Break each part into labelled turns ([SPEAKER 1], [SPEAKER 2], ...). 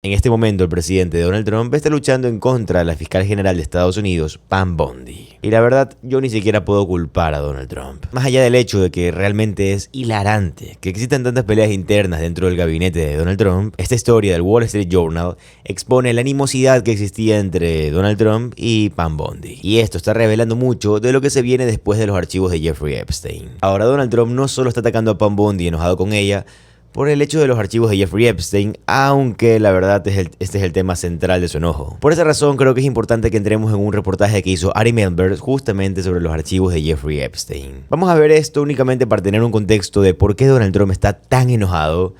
[SPEAKER 1] En este momento, el presidente Donald Trump está luchando en contra de la fiscal general de Estados Unidos, Pam Bondi. Y la verdad, yo ni siquiera puedo culpar a Donald Trump. Más allá del hecho de que realmente es hilarante que existan tantas peleas internas dentro del gabinete de Donald Trump, esta historia del Wall Street Journal expone la animosidad que existía entre Donald Trump y Pam Bondi. Y esto está revelando mucho de lo que se viene después de los archivos de Jeffrey Epstein. Ahora, Donald Trump no solo está atacando a Pam Bondi enojado con ella, por el hecho de los archivos de Jeffrey Epstein, aunque la verdad este es el tema central de su enojo. Por esa razón creo que es importante que entremos en un reportaje que hizo Ari Melber justamente sobre los archivos de Jeffrey Epstein. Vamos a ver esto únicamente para tener un contexto de por qué Donald Trump está tan enojado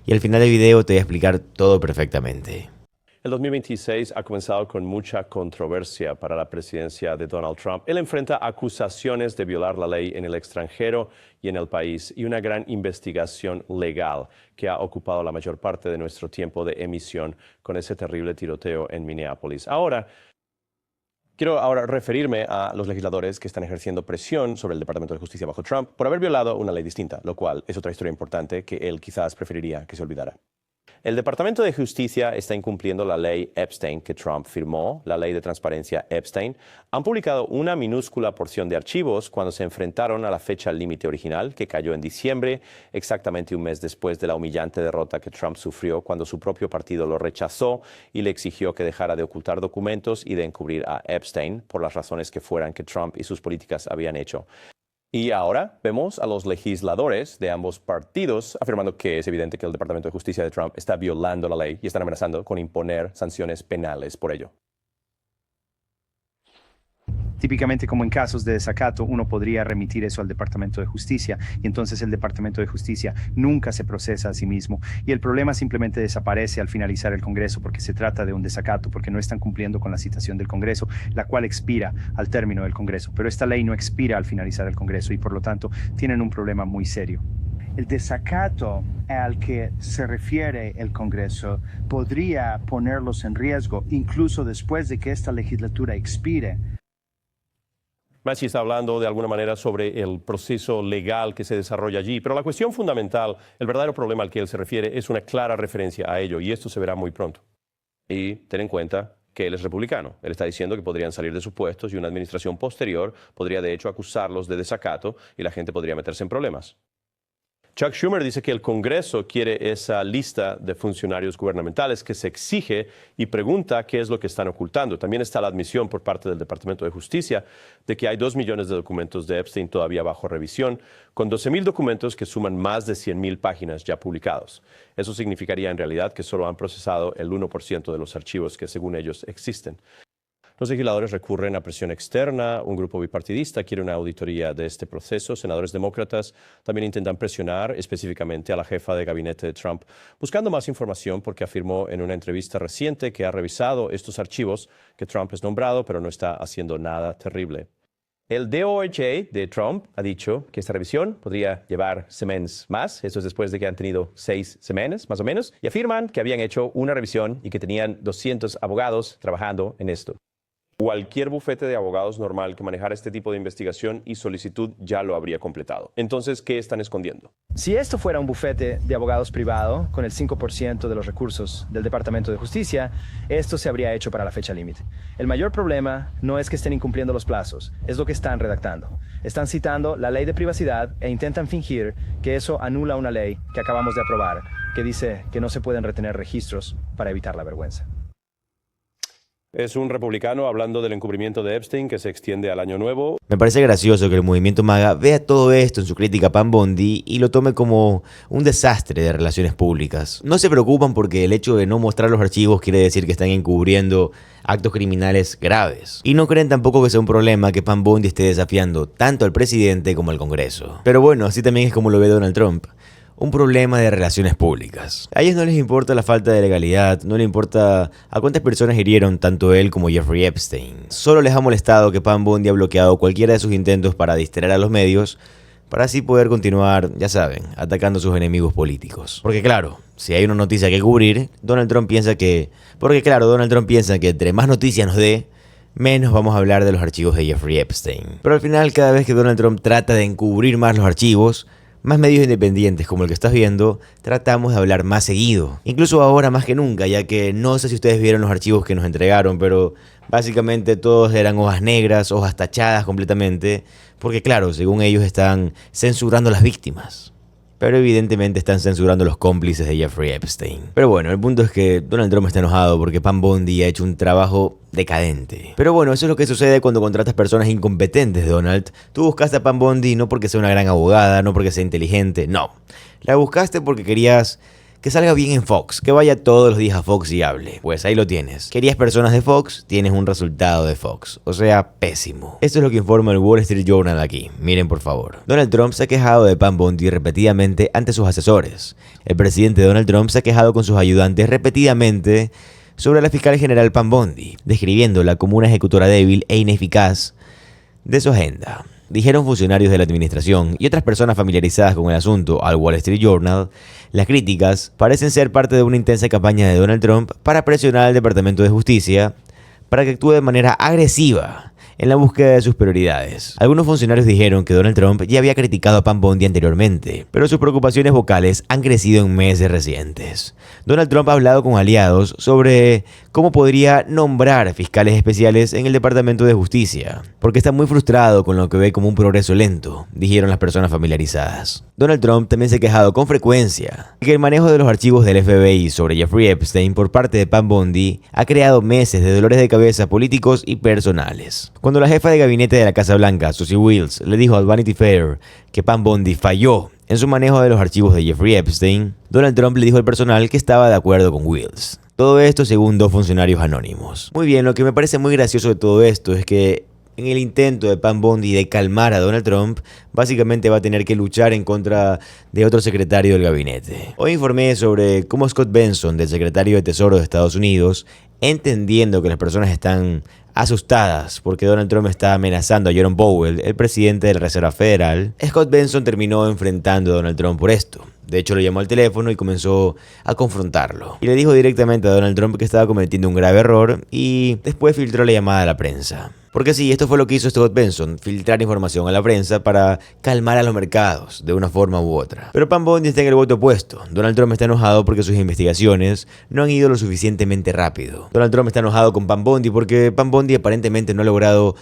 [SPEAKER 1] y al final del video te voy a explicar todo perfectamente.
[SPEAKER 2] El 2026 ha comenzado con mucha controversia para la presidencia de Donald Trump. Él enfrenta acusaciones de violar la ley en el extranjero y en el país y una gran investigación legal que ha ocupado la mayor parte de nuestro tiempo de emisión con ese terrible tiroteo en Minneapolis. Quiero referirme a los legisladores que están ejerciendo presión sobre el Departamento de Justicia bajo Trump por haber violado una ley distinta, lo cual es otra historia importante que él quizás preferiría que se olvidara. El Departamento de Justicia está incumpliendo la ley Epstein que Trump firmó, la ley de transparencia Epstein. Han publicado una minúscula porción de archivos cuando se enfrentaron a la fecha límite original, que cayó en diciembre, exactamente un mes después de la humillante derrota que Trump sufrió cuando su propio partido lo rechazó y le exigió que dejara de ocultar documentos y de encubrir a Epstein por las razones que fueran que Trump y sus políticas habían hecho. Y ahora vemos a los legisladores de ambos partidos afirmando que es evidente que el Departamento de Justicia de Trump está violando la ley y están amenazando con imponer sanciones penales por ello.
[SPEAKER 3] Típicamente, como en casos de desacato, uno podría remitir eso al Departamento de Justicia y entonces el Departamento de Justicia nunca se procesa a sí mismo y el problema simplemente desaparece al finalizar el Congreso porque se trata de un desacato, porque no están cumpliendo con la citación del Congreso, la cual expira al término del Congreso. Pero esta ley no expira al finalizar el Congreso y por lo tanto tienen un problema muy serio.
[SPEAKER 4] El desacato al que se refiere el Congreso podría ponerlos en riesgo incluso después de que esta legislatura expire.
[SPEAKER 2] Machi está hablando de alguna manera sobre el proceso legal que se desarrolla allí, pero la cuestión fundamental, el verdadero problema al que él se refiere, es una clara referencia a ello, y esto se verá muy pronto. Y ten en cuenta que él es republicano. Él está diciendo que podrían salir de sus puestos y una administración posterior podría de hecho acusarlos de desacato y la gente podría meterse en problemas. Chuck Schumer dice que el Congreso quiere esa lista de funcionarios gubernamentales que se exige y pregunta qué es lo que están ocultando. También está la admisión por parte del Departamento de Justicia de que hay 2 millones de documentos de Epstein todavía bajo revisión, con 12,000 documentos que suman más de 100,000 páginas ya publicados. Eso significaría en realidad que solo han procesado el 1% de los archivos que según ellos existen. Los legisladores recurren a presión externa, un grupo bipartidista quiere una auditoría de este proceso, senadores demócratas también intentan presionar específicamente a la jefa de gabinete de Trump, buscando más información porque afirmó en una entrevista reciente que ha revisado estos archivos que Trump es nombrado, pero no está haciendo nada terrible. El DOJ de Trump ha dicho que esta revisión podría llevar semanas más, eso es después de que han tenido 6 semanas más o menos, y afirman que habían hecho una revisión y que tenían 200 abogados trabajando en esto. Cualquier bufete de abogados normal que manejara este tipo de investigación y solicitud ya lo habría completado. Entonces, ¿qué están escondiendo?
[SPEAKER 3] Si esto fuera un bufete de abogados privado con el 5% de los recursos del Departamento de Justicia, esto se habría hecho para la fecha límite. El mayor problema no es que estén incumpliendo los plazos, es lo que están redactando. Están citando la ley de privacidad e intentan fingir que eso anula una ley que acabamos de aprobar, que dice que no se pueden retener registros para evitar la vergüenza.
[SPEAKER 2] Es un republicano hablando del encubrimiento de Epstein que se extiende al año nuevo.
[SPEAKER 1] Me parece gracioso que el movimiento MAGA vea todo esto en su crítica a Pam Bondi y lo tome como un desastre de relaciones públicas. No se preocupan porque el hecho de no mostrar los archivos quiere decir que están encubriendo actos criminales graves. Y no creen tampoco que sea un problema que Pam Bondi esté desafiando tanto al presidente como al Congreso. Pero bueno, así también es como lo ve Donald Trump. Un problema de relaciones públicas. A ellos no les importa la falta de legalidad, no les importa a cuántas personas hirieron tanto él como Jeffrey Epstein. Solo les ha molestado que Pam Bondi ha bloqueado cualquiera de sus intentos para distraer a los medios, para así poder continuar, ya saben, atacando a sus enemigos políticos. Porque claro, si hay una noticia que cubrir, Donald Trump piensa que entre más noticias nos dé, menos vamos a hablar de los archivos de Jeffrey Epstein. Pero al final, cada vez que Donald Trump trata de encubrir más los archivos, más medios independientes como el que estás viendo, tratamos de hablar más seguido. Incluso ahora más que nunca, ya que no sé si ustedes vieron los archivos que nos entregaron, pero básicamente todos eran hojas negras, hojas tachadas completamente, porque claro, según ellos están censurando a las víctimas. Pero evidentemente están censurando a los cómplices de Jeffrey Epstein. Pero bueno, el punto es que Donald Trump está enojado porque Pam Bondi ha hecho un trabajo decadente. Pero bueno, eso es lo que sucede cuando contratas personas incompetentes, Donald. Tú buscaste a Pam Bondi no porque sea una gran abogada, no porque sea inteligente, no. La buscaste porque querías que salga bien en Fox, que vaya todos los días a Fox y hable. Pues ahí lo tienes. Querías personas de Fox, tienes un resultado de Fox. O sea, pésimo. Esto es lo que informa el Wall Street Journal aquí. Miren por favor. Donald Trump se ha quejado de Pam Bondi repetidamente ante sus asesores. El presidente Donald Trump se ha quejado con sus ayudantes repetidamente sobre la fiscal general Pam Bondi, describiéndola como una ejecutora débil e ineficaz de su agenda. Dijeron funcionarios de la administración y otras personas familiarizadas con el asunto al Wall Street Journal, las críticas parecen ser parte de una intensa campaña de Donald Trump para presionar al Departamento de Justicia para que actúe de manera agresiva en la búsqueda de sus prioridades. Algunos funcionarios dijeron que Donald Trump ya había criticado a Pam Bondi anteriormente, pero sus preocupaciones vocales han crecido en meses recientes. Donald Trump ha hablado con aliados sobre cómo podría nombrar fiscales especiales en el Departamento de Justicia, porque está muy frustrado con lo que ve como un progreso lento, dijeron las personas familiarizadas. Donald Trump también se ha quejado con frecuencia de que el manejo de los archivos del FBI sobre Jeffrey Epstein por parte de Pam Bondi ha creado meses de dolores de cabeza políticos y personales. Cuando la jefa de gabinete de la Casa Blanca, Susie Wiles, le dijo a Vanity Fair que Pam Bondi falló en su manejo de los archivos de Jeffrey Epstein, Donald Trump le dijo al personal que estaba de acuerdo con Wiles. Todo esto según dos funcionarios anónimos. Muy bien, lo que me parece muy gracioso de todo esto es que en el intento de Pam Bondi de calmar a Donald Trump, básicamente va a tener que luchar en contra de otro secretario del gabinete. Hoy informé sobre cómo Scott Benson, del secretario de Tesoro de Estados Unidos, entendiendo que las personas están asustadas porque Donald Trump está amenazando a Jerome Powell, el presidente de la Reserva Federal, Scott Benson terminó enfrentando a Donald Trump por esto. De hecho, lo llamó al teléfono y comenzó a confrontarlo. Y le dijo directamente a Donald Trump que estaba cometiendo un grave error y después filtró la llamada a la prensa. Porque sí, esto fue lo que hizo Scott Benson, filtrar información a la prensa para calmar a los mercados de una forma u otra. Pero Pam Bondi está en el voto opuesto. Donald Trump está enojado porque sus investigaciones no han ido lo suficientemente rápido. Donald Trump está enojado con Pam Bondi porque Pam Bondi aparentemente no ha logrado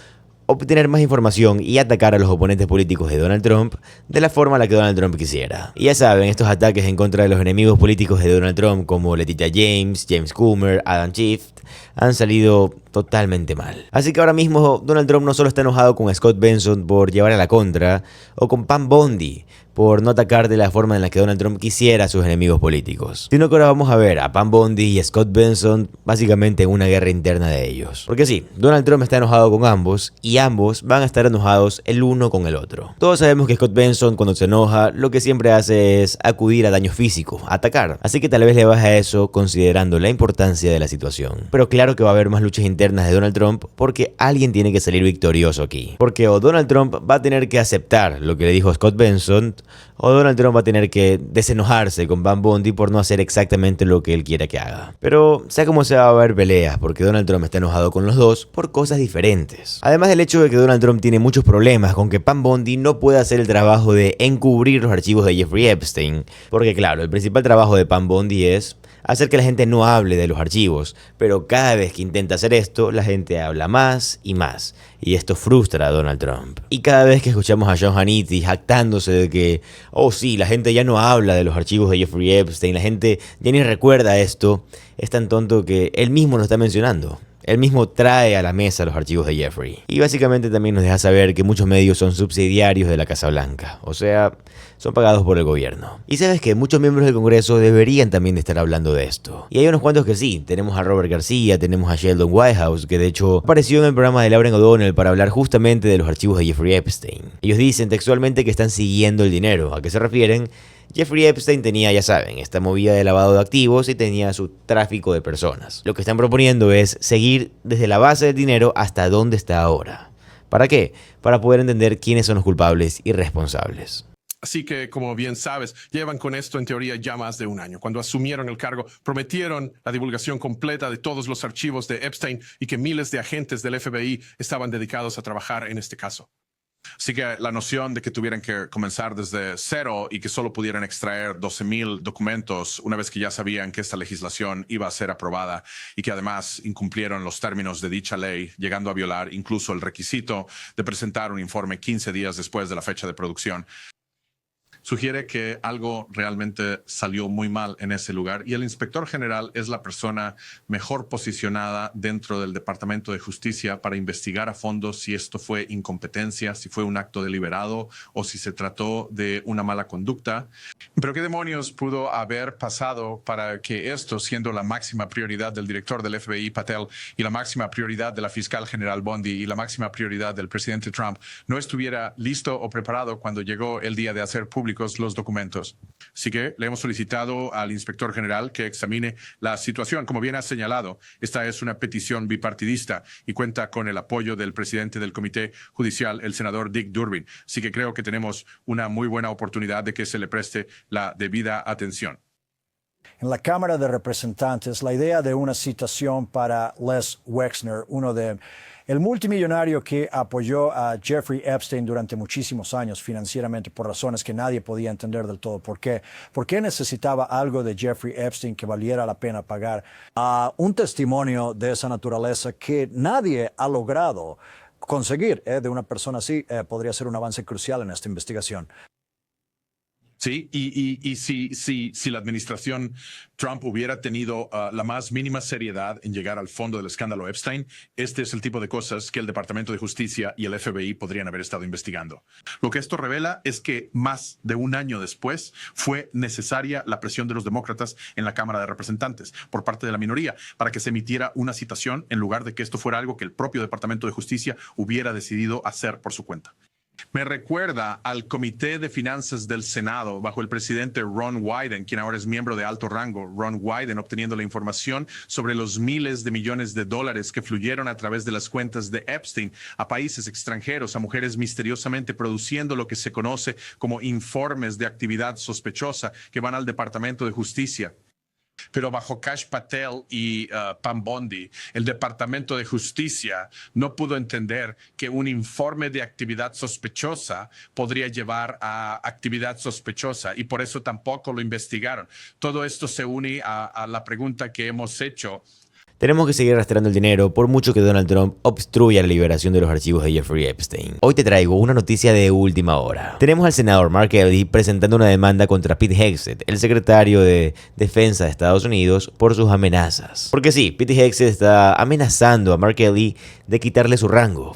[SPEAKER 1] obtener más información y atacar a los oponentes políticos de Donald Trump de la forma en la que Donald Trump quisiera. Y ya saben, estos ataques en contra de los enemigos políticos de Donald Trump como Letitia James, James Comer, Adam Schiff, han salido totalmente mal. Así que ahora mismo Donald Trump no solo está enojado con Scott Benson por llevar a la contra, o con Pam Bondi por no atacar de la forma en la que Donald Trump quisiera a sus enemigos políticos, sino que ahora vamos a ver a Pam Bondi y a Scott Benson básicamente en una guerra interna de ellos. Porque sí, Donald Trump está enojado con ambos y ambos van a estar enojados el uno con el otro. Todos sabemos que Scott Benson cuando se enoja lo que siempre hace es acudir a daño físico, a atacar. Así que tal vez le baja eso considerando la importancia de la situación. Pero claro que va a haber más luchas internas de Donald Trump porque alguien tiene que salir victorioso aquí. Porque o Donald Trump va a tener que aceptar lo que le dijo Scott Benson, o Donald Trump va a tener que desenojarse con Pam Bondi por no hacer exactamente lo que él quiera que haga. Pero sea como sea, va a haber peleas porque Donald Trump está enojado con los dos por cosas diferentes. Además del hecho de que Donald Trump tiene muchos problemas con que Pam Bondi no pueda hacer el trabajo de encubrir los archivos de Jeffrey Epstein, porque claro, el principal trabajo de Pam Bondi es hacer que la gente no hable de los archivos, pero cada vez que intenta hacer esto, la gente habla más y más, y esto frustra a Donald Trump. Y cada vez que escuchamos a Sean Hannity jactándose de que, oh sí, la gente ya no habla de los archivos de Jeffrey Epstein, la gente ya ni recuerda esto, es tan tonto que él mismo lo está mencionando. Él mismo trae a la mesa los archivos de Jeffrey. Y básicamente también nos deja saber que muchos medios son subsidiarios de la Casa Blanca. O sea, son pagados por el gobierno. Y sabes que muchos miembros del Congreso deberían también de estar hablando de esto. Y hay unos cuantos que sí. Tenemos a Robert García, tenemos a Sheldon Whitehouse, que de hecho apareció en el programa de Lauren O'Donnell para hablar justamente de los archivos de Jeffrey Epstein. Ellos dicen textualmente que están siguiendo el dinero. ¿A qué se refieren? Jeffrey Epstein tenía, ya saben, esta movida de lavado de activos y tenía su tráfico de personas. Lo que están proponiendo es seguir desde la base del dinero hasta dónde está ahora. ¿Para qué? Para poder entender quiénes son los culpables y responsables.
[SPEAKER 5] Así que, como bien sabes, llevan con esto en teoría ya más de un año. Cuando asumieron el cargo, prometieron la divulgación completa de todos los archivos de Epstein y que miles de agentes del FBI estaban dedicados a trabajar en este caso. Así que la noción de que tuvieran que comenzar desde cero y que solo pudieran extraer 12,000 documentos una vez que ya sabían que esta legislación iba a ser aprobada y que además incumplieron los términos de dicha ley, llegando a violar incluso el requisito de presentar un informe 15 días después de la fecha de producción, sugiere que algo realmente salió muy mal en ese lugar y el inspector general es la persona mejor posicionada dentro del Departamento de Justicia para investigar a fondo si esto fue incompetencia, si fue un acto deliberado o si se trató de una mala conducta. Pero ¿qué demonios pudo haber pasado para que esto, siendo la máxima prioridad del director del FBI, Patel, y la máxima prioridad de la fiscal general Bondi y la máxima prioridad del presidente Trump, no estuviera listo o preparado cuando llegó el día de hacer públicos los documentos? Así que le hemos solicitado al inspector general que examine la situación. Como bien ha señalado, esta es una petición bipartidista y cuenta con el apoyo del presidente del Comité Judicial, el senador Dick Durbin. Así que creo que tenemos una muy buena oportunidad de que se le preste la debida atención.
[SPEAKER 6] En la Cámara de Representantes, la idea de una citación para Les Wexner, el multimillonario que apoyó a Jeffrey Epstein durante muchísimos años financieramente por razones que nadie podía entender del todo. ¿Por qué? ¿Por qué necesitaba algo de Jeffrey Epstein que valiera la pena pagar? Un testimonio de esa naturaleza que nadie ha logrado conseguir de una persona así podría ser un avance crucial en esta investigación.
[SPEAKER 5] Sí, y si la administración Trump hubiera tenido la más mínima seriedad en llegar al fondo del escándalo Epstein, este es el tipo de cosas que el Departamento de Justicia y el FBI podrían haber estado investigando. Lo que esto revela es que más de un año después fue necesaria la presión de los demócratas en la Cámara de Representantes por parte de la minoría para que se emitiera una citación en lugar de que esto fuera algo que el propio Departamento de Justicia hubiera decidido hacer por su cuenta. Me recuerda al Comité de Finanzas del Senado bajo el presidente Ron Wyden, quien ahora es miembro de alto rango. Ron Wyden obteniendo la información sobre los miles de millones de dólares que fluyeron a través de las cuentas de Epstein a países extranjeros, a mujeres misteriosamente produciendo lo que se conoce como informes de actividad sospechosa que van al Departamento de Justicia. Pero bajo Kash Patel y Pam Bondi, el Departamento de Justicia no pudo entender que un informe de actividad sospechosa podría llevar a actividad sospechosa y por eso tampoco lo investigaron. Todo esto se une a la pregunta que hemos hecho.
[SPEAKER 1] Tenemos que seguir rastreando el dinero por mucho que Donald Trump obstruya la liberación de los archivos de Jeffrey Epstein. Hoy te traigo una noticia de última hora. Tenemos al senador Mark Kelly presentando una demanda contra Pete Hegseth, el secretario de Defensa de Estados Unidos, por sus amenazas. Porque sí, Pete Hegseth está amenazando a Mark Kelly de quitarle su rango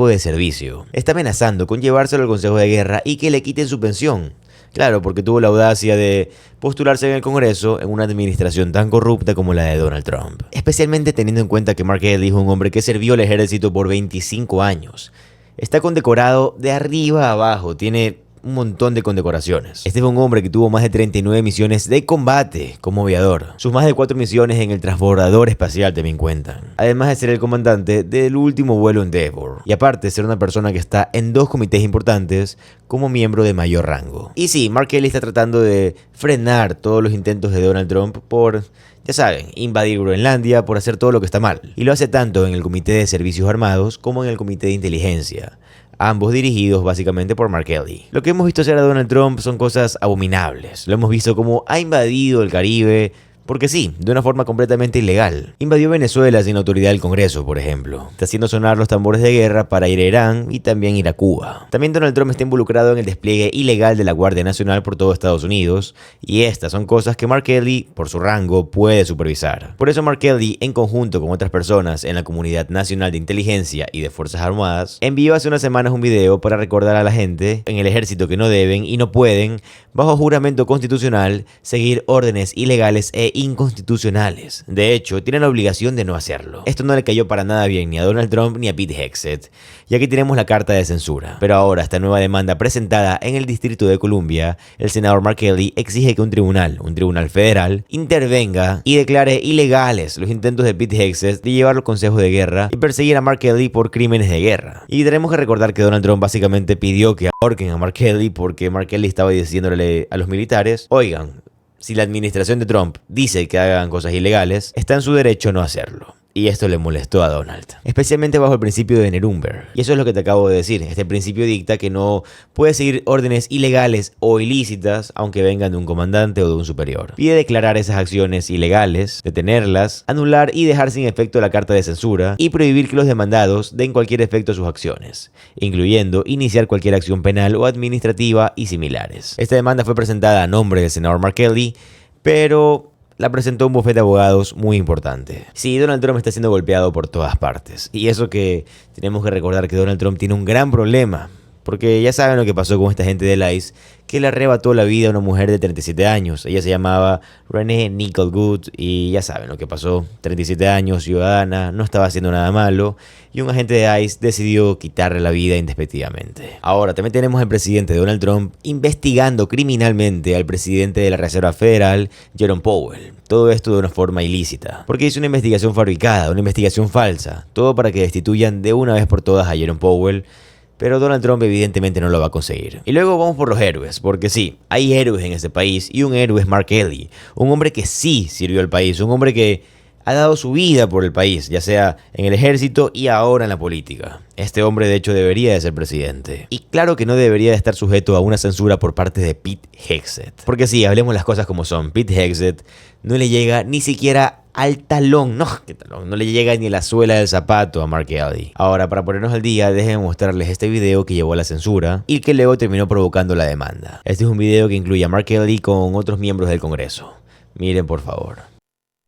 [SPEAKER 1] de servicio. Está amenazando con llevárselo al Consejo de Guerra y que le quiten su pensión. Claro, porque tuvo la audacia de postularse en el Congreso en una administración tan corrupta como la de Donald Trump. Especialmente teniendo en cuenta que Mark Kelly es un hombre que sirvió al ejército por 25 años. Está condecorado de arriba a abajo, tiene un montón de condecoraciones. Este fue un hombre que tuvo más de 39 misiones de combate como aviador. Sus más de 4 misiones en el transbordador espacial también cuentan. Además de ser el comandante del último vuelo Endeavour. Y aparte de ser una persona que está en 2 comités importantes como miembro de mayor rango. Y sí, Mark Kelly está tratando de frenar todos los intentos de Donald Trump por, ya saben, invadir Groenlandia, por hacer todo lo que está mal. Y lo hace tanto en el Comité de Servicios Armados como en el Comité de Inteligencia. Ambos dirigidos básicamente por Mark Kelly. Lo que hemos visto hacer a Donald Trump son cosas abominables. Lo hemos visto como ha invadido el Caribe, porque sí, de una forma completamente ilegal. Invadió Venezuela sin la autoridad del Congreso, por ejemplo. Está haciendo sonar los tambores de guerra para ir a Irán y también ir a Cuba. También Donald Trump está involucrado en el despliegue ilegal de la Guardia Nacional por todo Estados Unidos. Y estas son cosas que Mark Kelly, por su rango, puede supervisar. Por eso Mark Kelly, en conjunto con otras personas en la Comunidad Nacional de Inteligencia y de Fuerzas Armadas, envió hace unas semanas un video para recordar a la gente en el ejército que no deben y no pueden, bajo juramento constitucional, seguir órdenes ilegales e inconstitucionales. De hecho, tienen la obligación de no hacerlo. Esto no le cayó para nada bien ni a Donald Trump ni a Pete Hegseth, ya que tenemos la carta de censura. Pero ahora, esta nueva demanda presentada en el Distrito de Columbia, el senador Mark Kelly exige que un tribunal federal, intervenga y declare ilegales los intentos de Pete Hegseth de llevarlo al Consejo de Guerra y perseguir a Mark Kelly por crímenes de guerra. Y tenemos que recordar que Donald Trump básicamente pidió que ahorquen a Mark Kelly porque Mark Kelly estaba diciéndole a los militares, oigan, si la administración de Trump dice que hagan cosas ilegales, está en su derecho no hacerlo. Y esto le molestó a Donald, especialmente bajo el principio de Nuremberg. Y eso es lo que te acabo de decir. Este principio dicta que no puedes seguir órdenes ilegales o ilícitas aunque vengan de un comandante o de un superior. Pide declarar esas acciones ilegales, detenerlas, anular y dejar sin efecto la carta de censura y prohibir que los demandados den cualquier efecto a sus acciones, incluyendo iniciar cualquier acción penal o administrativa y similares. Esta demanda fue presentada a nombre del senador Mark Kelly, pero la presentó un bufete de abogados muy importante. Sí, Donald Trump está siendo golpeado por todas partes. Y eso que tenemos que recordar que Donald Trump tiene un gran problema. Porque ya saben lo que pasó con esta gente del ICE, que le arrebató la vida a una mujer de 37 años. Ella se llamaba Renee Nicole Good y ya saben lo que pasó. 37 años, ciudadana, no estaba haciendo nada malo y un agente de ICE decidió quitarle la vida indespectivamente. Ahora, también tenemos al presidente Donald Trump investigando criminalmente al presidente de la Reserva Federal, Jerome Powell. Todo esto de una forma ilícita. Porque hizo una investigación fabricada, una investigación falsa. Todo para que destituyan de una vez por todas a Jerome Powell. Pero Donald Trump evidentemente no lo va a conseguir. Y luego vamos por los héroes, porque sí, hay héroes en este país y un héroe es Mark Kelly, un hombre que sí sirvió al país, un hombre que ha dado su vida por el país, ya sea en el ejército y ahora en la política. Este hombre de hecho debería de ser presidente. Y claro que no debería de estar sujeto a una censura por parte de Pete Hegseth. Porque sí, hablemos las cosas como son. Pete Hegseth no le llega ni siquiera al talón, no le llega ni la suela del zapato a Mark Kelly. Ahora, para ponernos al día, déjenme mostrarles este video que llevó a la censura y que luego terminó provocando la demanda. Este es un video que incluye a Mark Kelly con otros miembros del Congreso. Miren por favor.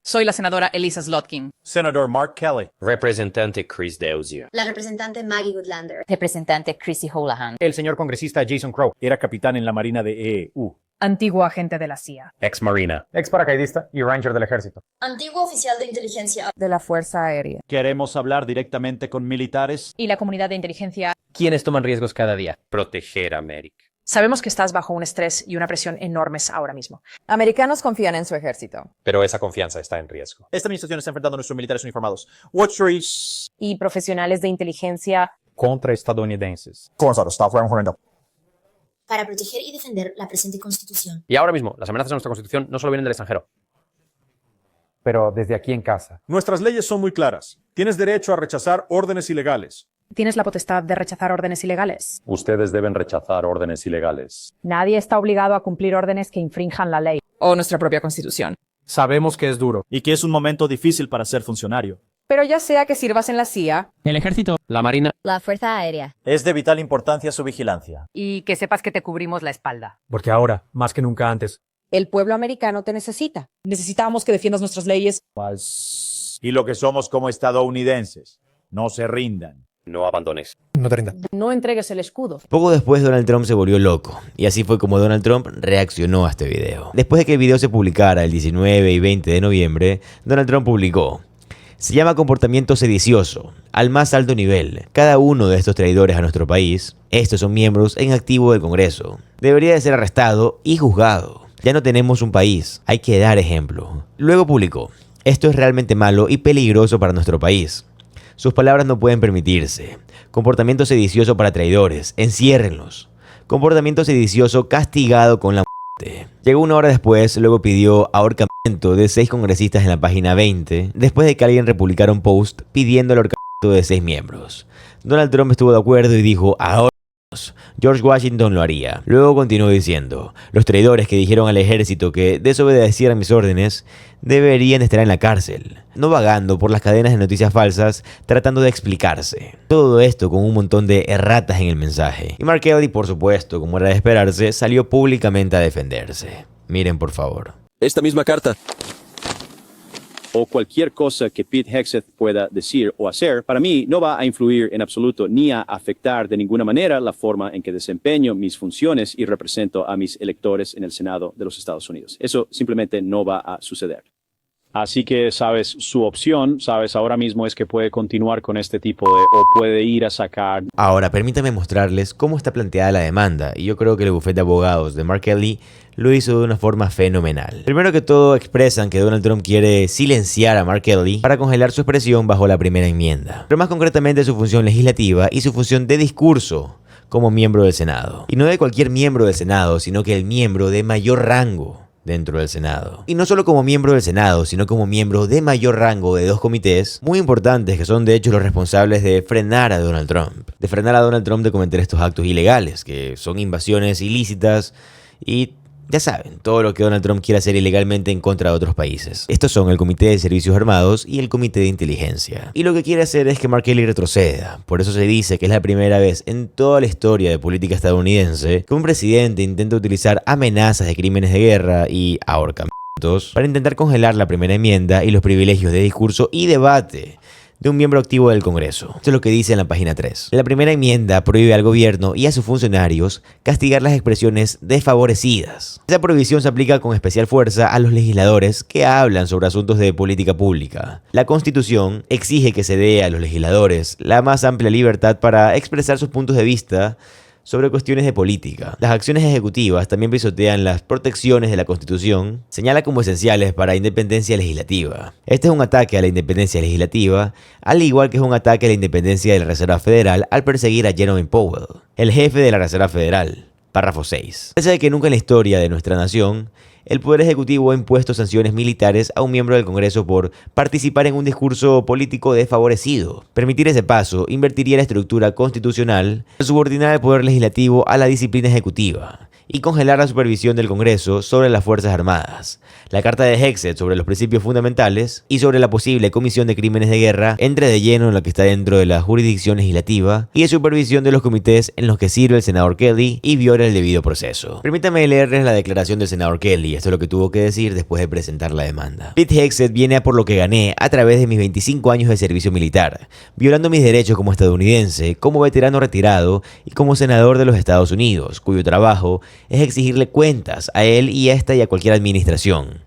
[SPEAKER 7] Soy la senadora Elisa Slotkin.
[SPEAKER 8] Senator Mark Kelly.
[SPEAKER 9] Representante Chris Dozier.
[SPEAKER 10] La representante Maggie Goodlander.
[SPEAKER 11] Representante Chrissy Holahan.
[SPEAKER 8] El señor congresista Jason Crow. Era capitán en la Marina de EU.
[SPEAKER 7] Antiguo agente de la CIA.
[SPEAKER 9] Ex Marina.
[SPEAKER 8] Ex paracaidista y ranger del ejército.
[SPEAKER 10] Antiguo oficial de inteligencia.
[SPEAKER 7] De la Fuerza Aérea.
[SPEAKER 8] Queremos hablar directamente con militares.
[SPEAKER 7] Y la comunidad de inteligencia.
[SPEAKER 9] ¿Quiénes toman riesgos cada día? Proteger a América.
[SPEAKER 7] Sabemos que estás bajo un estrés y una presión enormes ahora mismo.
[SPEAKER 11] Americanos confían en su ejército.
[SPEAKER 9] Pero esa confianza está en riesgo.
[SPEAKER 8] Esta administración está enfrentando a nuestros militares uniformados. Watchers.
[SPEAKER 7] Y profesionales de inteligencia.
[SPEAKER 8] Contra estadounidenses.
[SPEAKER 10] Para proteger y defender la presente Constitución.
[SPEAKER 9] Y ahora mismo, las amenazas a nuestra Constitución no solo vienen del extranjero.
[SPEAKER 8] Pero desde aquí en casa.
[SPEAKER 12] Nuestras leyes son muy claras. Tienes derecho a rechazar órdenes ilegales.
[SPEAKER 7] Tienes la potestad de rechazar órdenes ilegales.
[SPEAKER 13] Ustedes deben rechazar órdenes ilegales.
[SPEAKER 7] Nadie está obligado a cumplir órdenes que infrinjan la ley o nuestra propia Constitución.
[SPEAKER 8] Sabemos que es duro y que es un momento difícil para ser funcionario.
[SPEAKER 7] Pero ya sea que sirvas en la CIA,
[SPEAKER 9] el ejército, la marina,
[SPEAKER 11] la Fuerza Aérea.
[SPEAKER 8] Es de vital importancia su vigilancia.
[SPEAKER 7] Y que sepas que te cubrimos la espalda.
[SPEAKER 8] Porque ahora, más que nunca antes,
[SPEAKER 7] el pueblo americano te necesita. Necesitamos que defiendas nuestras leyes.
[SPEAKER 14] Y lo que somos como estadounidenses. No se rindan.
[SPEAKER 9] No abandones.
[SPEAKER 8] No te rindas.
[SPEAKER 7] No entregues el escudo.
[SPEAKER 1] Poco después Donald Trump se volvió loco, y así fue como Donald Trump reaccionó a este video. Después de que el video se publicara el 19 y 20 de noviembre, Donald Trump publicó: se llama comportamiento sedicioso, al más alto nivel. Cada uno de estos traidores a nuestro país, estos son miembros en activo del Congreso, debería de ser arrestado y juzgado. Ya no tenemos un país, hay que dar ejemplo. Luego publicó: esto es realmente malo y peligroso para nuestro país. Sus palabras no pueden permitirse. Comportamiento sedicioso para traidores, enciérrenlos. Comportamiento sedicioso castigado con la muerte. Llegó una hora después, luego pidió ahorcamiento de 6 congresistas en la página 20, después de que alguien republicara un post pidiendo el ahorcamiento de 6 miembros. Donald Trump estuvo de acuerdo y dijo: ahora George Washington lo haría. Luego continuó diciendo: los traidores que dijeron al ejército que desobedecieran mis órdenes deberían estar en la cárcel, no vagando por las cadenas de noticias falsas tratando de explicarse. Todo esto con un montón de erratas en el mensaje. Y Mark Kelly, por supuesto, como era de esperarse, salió públicamente a defenderse. Miren por favor.
[SPEAKER 15] Esta misma carta o cualquier cosa que Pete Hegseth pueda decir o hacer, para mí no va a influir en absoluto ni a afectar de ninguna manera la forma en que desempeño mis funciones y represento a mis electores en el Senado de los Estados Unidos. Eso simplemente no va a suceder.
[SPEAKER 16] Así que, sabes, su opción, sabes, ahora mismo es que puede continuar con este tipo de, o puede ir a sacar.
[SPEAKER 1] Ahora, permítame mostrarles cómo está planteada la demanda, y yo creo que el bufete de abogados de Mark Kelly lo hizo de una forma fenomenal. Primero que todo, expresan que Donald Trump quiere silenciar a Mark Kelly para congelar su expresión bajo la primera enmienda, pero más concretamente su función legislativa y su función de discurso como miembro del Senado. Y no de cualquier miembro del Senado, sino que el miembro de mayor rango dentro del Senado. Y no solo como miembro del Senado, sino como miembro de mayor rango de dos comités muy importantes que son de hecho los responsables de frenar a Donald Trump. De frenar a Donald Trump de cometer estos actos ilegales, que son invasiones ilícitas y ya saben, todo lo que Donald Trump quiere hacer ilegalmente en contra de otros países. Estos son el Comité de Servicios Armados y el Comité de Inteligencia. Y lo que quiere hacer es que Mark Kelly retroceda. Por eso se dice que es la primera vez en toda la historia de política estadounidense que un presidente intenta utilizar amenazas de crímenes de guerra y ahorcamientos para intentar congelar la primera enmienda y los privilegios de discurso y debate de un miembro activo del Congreso. Esto es lo que dice en la página 3. La primera enmienda prohíbe al gobierno y a sus funcionarios castigar las expresiones desfavorecidas. Esa prohibición se aplica con especial fuerza a los legisladores que hablan sobre asuntos de política pública. La Constitución exige que se dé a los legisladores la más amplia libertad para expresar sus puntos de vista sobre cuestiones de política. Las acciones ejecutivas también pisotean las protecciones de la Constitución, señala como esenciales para independencia legislativa. Este es un ataque a la independencia legislativa, al igual que es un ataque a la independencia de la Reserva Federal al perseguir a Jerome Powell, el jefe de la Reserva Federal. Párrafo 6. Parece que nunca en la historia de nuestra nación el Poder Ejecutivo ha impuesto sanciones militares a un miembro del Congreso por participar en un discurso político desfavorecido. Permitir ese paso invertiría la estructura constitucional al subordinar el Poder Legislativo a la disciplina ejecutiva y congelar la supervisión del Congreso sobre las Fuerzas Armadas. La Carta de Hexet sobre los principios fundamentales y sobre la posible comisión de crímenes de guerra entre de lleno en lo que está dentro de la jurisdicción legislativa y de supervisión de los comités en los que sirve el senador Kelly y viola el debido proceso. Permítanme leerles la declaración del senador Kelly. Esto es lo que tuvo que decir después de presentar la demanda. Pete Hegseth viene a por lo que gané a través de mis 25 años de servicio militar, violando mis derechos como estadounidense, como veterano retirado y como senador de los Estados Unidos, cuyo trabajo es exigirle cuentas a él y a esta y a cualquier administración.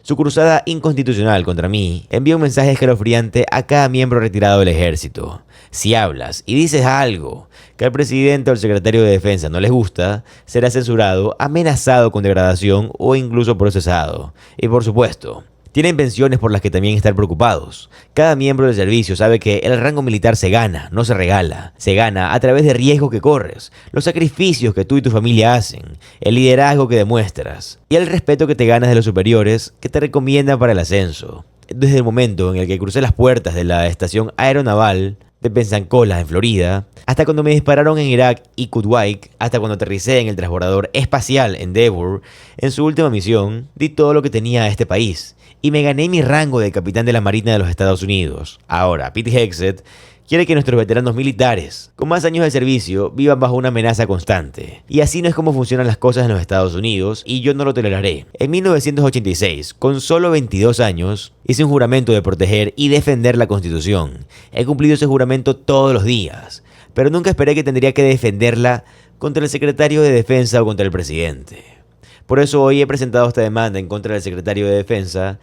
[SPEAKER 1] Su cruzada inconstitucional contra mí envía un mensaje escalofriante a cada miembro retirado del ejército. Si hablas y dices algo que al presidente o al secretario de defensa no les gusta, será censurado, amenazado con degradación o incluso procesado. Y por supuesto, tienen pensiones por las que también estar preocupados. Cada miembro del servicio sabe que el rango militar se gana, no se regala. Se gana a través de riesgos que corres, los sacrificios que tú y tu familia hacen, el liderazgo que demuestras y el respeto que te ganas de los superiores que te recomiendan para el ascenso. Desde el momento en el que crucé las puertas de la estación aeronaval de Pensacola, en Florida, hasta cuando me dispararon en Irak y Kuwait, hasta cuando aterricé en el transbordador espacial Endeavour, en su última misión, di todo lo que tenía a este país y me gané mi rango de capitán de la Marina de los Estados Unidos. Ahora, Pete Hegseth quiere que nuestros veteranos militares, con más años de servicio, vivan bajo una amenaza constante. Y así no es como funcionan las cosas en los Estados Unidos, y yo no lo toleraré. En 1986, con solo 22 años, hice un juramento de proteger y defender la Constitución. He cumplido ese juramento todos los días, pero nunca esperé que tendría que defenderla contra el secretario de Defensa o contra el presidente. Por eso hoy he presentado esta demanda en contra del secretario de Defensa,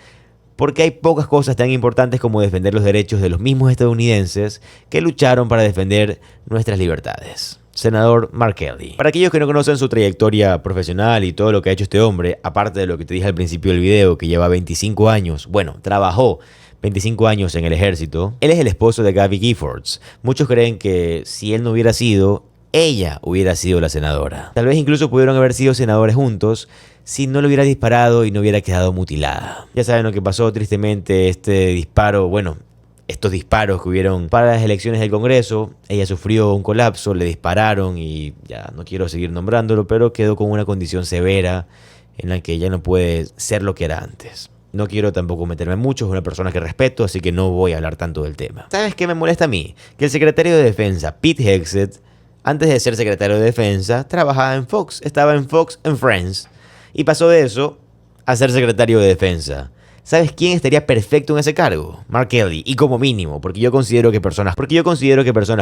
[SPEAKER 1] porque hay pocas cosas tan importantes como defender los derechos de los mismos estadounidenses que lucharon para defender nuestras libertades. Senador Mark Kelly. Para aquellos que no conocen su trayectoria profesional y todo lo que ha hecho este hombre, aparte de lo que te dije al principio del video, que lleva 25 años, bueno, trabajó 25 años en el ejército, él es el esposo de Gabby Giffords. Muchos creen que si él no hubiera sido, ella hubiera sido la senadora. Tal vez incluso pudieron haber sido senadores juntos si no le hubiera disparado y no hubiera quedado mutilada. Ya saben lo que pasó, tristemente, estos disparos que hubieron para las elecciones del Congreso. Ella sufrió un colapso, le dispararon y ya no quiero seguir nombrándolo, pero quedó con una condición severa en la que ya no puede ser lo que era antes. No quiero tampoco meterme mucho, es una persona que respeto, así que no voy a hablar tanto del tema. ¿Sabes qué me molesta a mí? Que el secretario de Defensa, Pete Hegseth, antes de ser secretario de Defensa, trabajaba en Fox, estaba en Fox and Friends, y pasó de eso a ser secretario de Defensa. ¿Sabes quién estaría perfecto en ese cargo? Mark Kelly, y como mínimo, porque yo considero que personas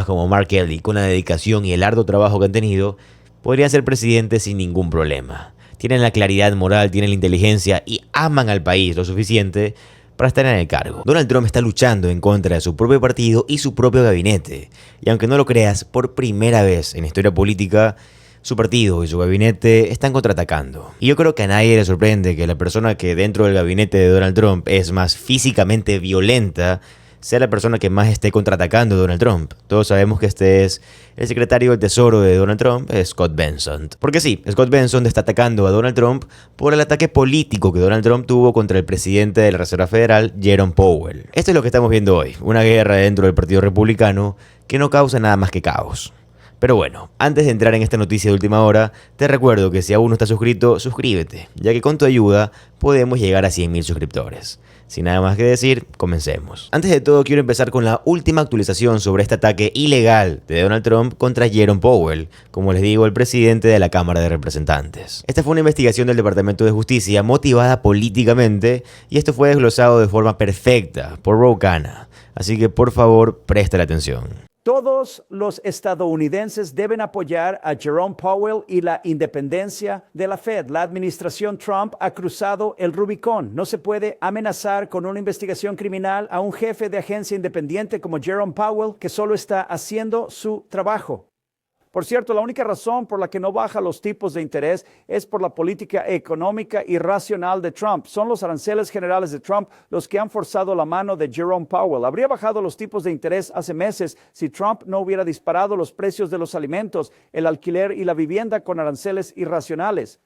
[SPEAKER 1] como Mark Kelly, con la dedicación y el arduo trabajo que han tenido, podrían ser presidentes sin ningún problema. Tienen la claridad moral, tienen la inteligencia y aman al país lo suficiente para estar en el cargo. Donald Trump está luchando en contra de su propio partido y su propio gabinete. Y aunque no lo creas, por primera vez en la historia política, su partido y su gabinete están contraatacando. Y yo creo que a nadie le sorprende que la persona que dentro del gabinete de Donald Trump es más físicamente violenta sea la persona que más esté contraatacando a Donald Trump. Todos sabemos que este es el secretario del Tesoro de Donald Trump, Scott Bessent. Porque sí, Scott Bessent está atacando a Donald Trump por el ataque político que Donald Trump tuvo contra el presidente de la Reserva Federal, Jerome Powell. Esto es lo que estamos viendo hoy, una guerra dentro del Partido Republicano que no causa nada más que caos. Pero bueno, antes de entrar en esta noticia de última hora, te recuerdo que si aún no estás suscrito, suscríbete, ya que con tu ayuda podemos llegar a 100.000 suscriptores. Sin nada más que decir, comencemos. Antes de todo, quiero empezar con la última actualización sobre este ataque ilegal de Donald Trump contra Jerome Powell, como les digo, el presidente de la Cámara de Representantes. Esta fue una investigación del Departamento de Justicia motivada políticamente y esto fue desglosado de forma perfecta por Ro Khanna. Así que por favor, presta atención.
[SPEAKER 17] Todos los estadounidenses deben apoyar a Jerome Powell y la independencia de la Fed. La administración Trump ha cruzado el Rubicón. No se puede amenazar con una investigación criminal a un jefe de agencia independiente como Jerome Powell, que solo está haciendo su trabajo. Por cierto, la única razón por la que no baja los tipos de interés es por la política económica irracional de Trump. Son los aranceles generales de Trump los que han forzado la mano de Jerome Powell. Habría bajado los tipos de interés hace meses si Trump no hubiera disparado los precios de los alimentos, el alquiler y la vivienda con aranceles irracionales.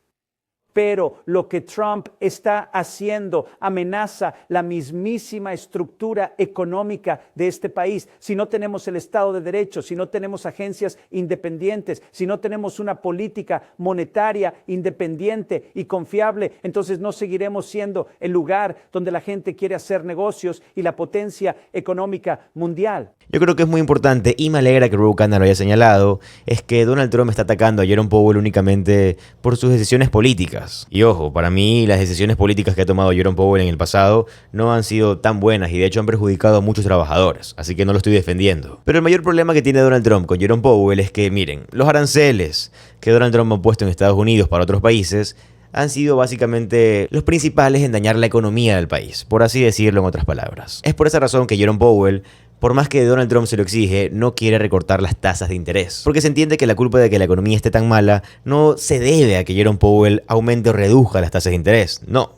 [SPEAKER 17] Pero lo que Trump está haciendo amenaza la mismísima estructura económica de este país. Si no tenemos el Estado de Derecho, si no tenemos agencias independientes, si no tenemos una política monetaria independiente y confiable, entonces no seguiremos siendo el lugar donde la gente quiere hacer negocios y la potencia económica mundial.
[SPEAKER 1] Yo creo que es muy importante y me alegra que Ro Khanna lo haya señalado, es que Donald Trump está atacando a Jerome Powell únicamente por sus decisiones políticas. Y ojo, para mí las decisiones políticas que ha tomado Jerome Powell en el pasado no han sido tan buenas y de hecho han perjudicado a muchos trabajadores, así que no lo estoy defendiendo. Pero el mayor problema que tiene Donald Trump con Jerome Powell es que, miren, los aranceles que Donald Trump ha puesto en Estados Unidos para otros países han sido básicamente los principales en dañar la economía del país, por así decirlo en otras palabras. Es por esa razón que Jerome Powell, por más que Donald Trump se lo exige, no quiere recortar las tasas de interés. Porque se entiende que la culpa de que la economía esté tan mala no se debe a que Jerome Powell aumente o reduzca las tasas de interés. No.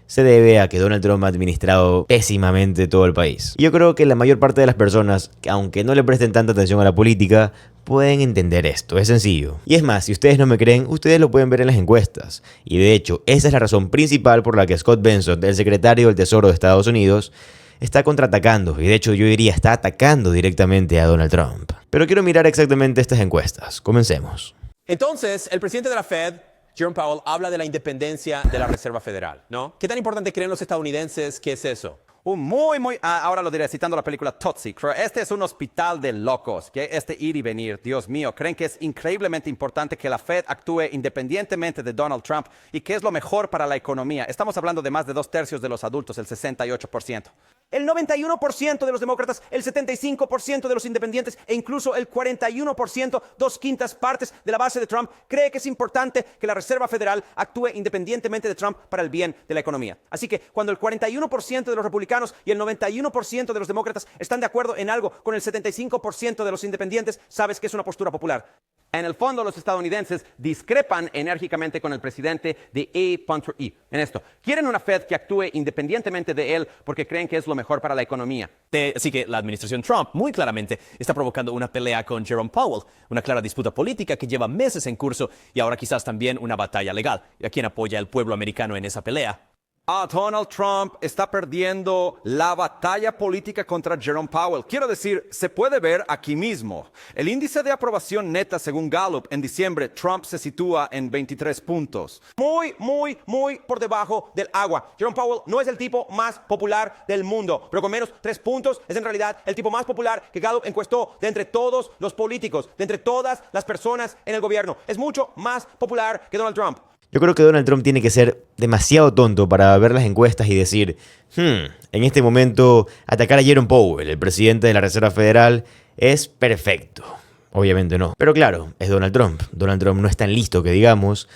[SPEAKER 1] Se debe a que Donald Trump ha administrado pésimamente todo el país. Y yo creo que la mayor parte de las personas, que aunque no le presten tanta atención a la política, pueden entender esto. Es sencillo. Y es más, si ustedes no me creen, ustedes lo pueden ver en las encuestas. Y de hecho, esa es la razón principal por la que Scott Bessent, el secretario del Tesoro de Estados Unidos, está contraatacando, y de hecho yo diría está atacando directamente a Donald Trump. Pero quiero mirar exactamente estas encuestas. Comencemos.
[SPEAKER 18] Entonces, el presidente de la Fed, Jerome Powell, habla de la independencia de la Reserva Federal, ¿no? ¿Qué tan importante creen los estadounidenses que es eso?
[SPEAKER 19] Ahora lo diré citando la película Tootsie. Este es un hospital de locos, que este ir y venir, Dios mío, creen que es increíblemente importante que la Fed actúe independientemente de Donald Trump y que es lo mejor para la economía. Estamos hablando de más de 2/3 de los adultos, el 68%. El 91% de los demócratas, el 75% de los independientes e incluso el 41%, 2/5 partes de la base de Trump, cree que es importante que la Reserva Federal actúe independientemente de Trump para el bien de la economía. Así que cuando el 41% de los republicanos y el 91% de los demócratas están de acuerdo en algo con el 75% de los independientes, sabes que es una postura popular. En el fondo, los estadounidenses discrepan enérgicamente con el presidente de A.E. en esto. Quieren una Fed que actúe independientemente de él porque creen que es lo mejor para la economía.
[SPEAKER 18] Así que la administración Trump muy claramente está provocando una pelea con Jerome Powell, una clara disputa política que lleva meses en curso y ahora quizás también una batalla legal. ¿Y a quién apoya el pueblo americano en esa pelea?
[SPEAKER 19] Donald Trump está perdiendo la batalla política contra Jerome Powell. Quiero decir, se puede ver aquí mismo. El índice de aprobación neta según Gallup en diciembre, Trump se sitúa en 23 puntos.
[SPEAKER 18] Muy por debajo del agua. Jerome Powell no es el tipo más popular del mundo, pero con menos 3 puntos es en realidad el tipo más popular que Gallup encuestó de entre todos los políticos, de entre todas las personas en el gobierno. Es mucho más popular que Donald Trump.
[SPEAKER 1] Yo creo que Donald Trump tiene que ser demasiado tonto para ver las encuestas y decir, en este momento atacar a Jerome Powell, el presidente de la Reserva Federal, es perfecto. Obviamente no. Pero claro, es Donald Trump. Donald Trump no es tan listo que digamos,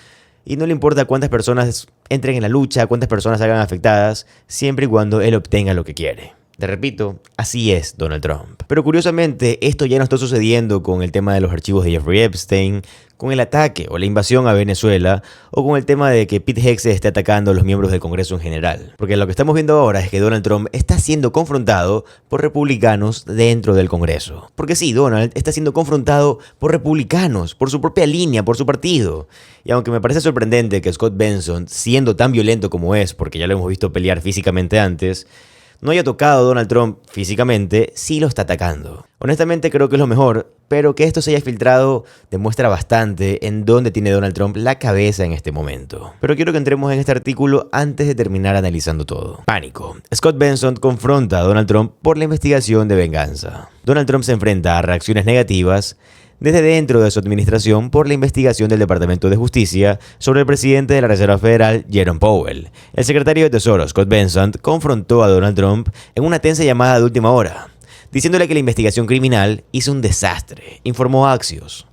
[SPEAKER 1] y no le importa cuántas personas entren en la lucha, cuántas personas salgan afectadas, siempre y cuando él obtenga lo que quiere. Te repito, así es Donald Trump. Pero curiosamente, esto ya no está sucediendo con el tema de los archivos de Jeffrey Epstein, con el ataque o la invasión a Venezuela, o con el tema de que Pete Hegseth esté atacando a los miembros del Congreso en general. Porque lo que estamos viendo ahora es que Donald Trump está siendo confrontado por republicanos dentro del Congreso. Porque sí, Donald está siendo confrontado por republicanos, por su propia línea, por su partido. Y aunque me parece sorprendente que Scott Benson, siendo tan violento como es, porque ya lo hemos visto pelear físicamente antes, no haya tocado a Donald Trump físicamente, sí lo está atacando. Honestamente creo que es lo mejor, pero que esto se haya filtrado demuestra bastante en dónde tiene Donald Trump la cabeza en este momento. Pero quiero que entremos en este artículo antes de terminar analizando todo. Pánico. Scott Benson confronta a Donald Trump por la investigación de venganza. Donald Trump se enfrenta a reacciones negativas desde dentro de su administración por la investigación del Departamento de Justicia sobre el presidente de la Reserva Federal, Jerome Powell. El secretario de Tesoro, Scott Bessent, confrontó a Donald Trump en una tensa llamada de última hora, diciéndole que la investigación criminal hizo un desastre, informó Axios.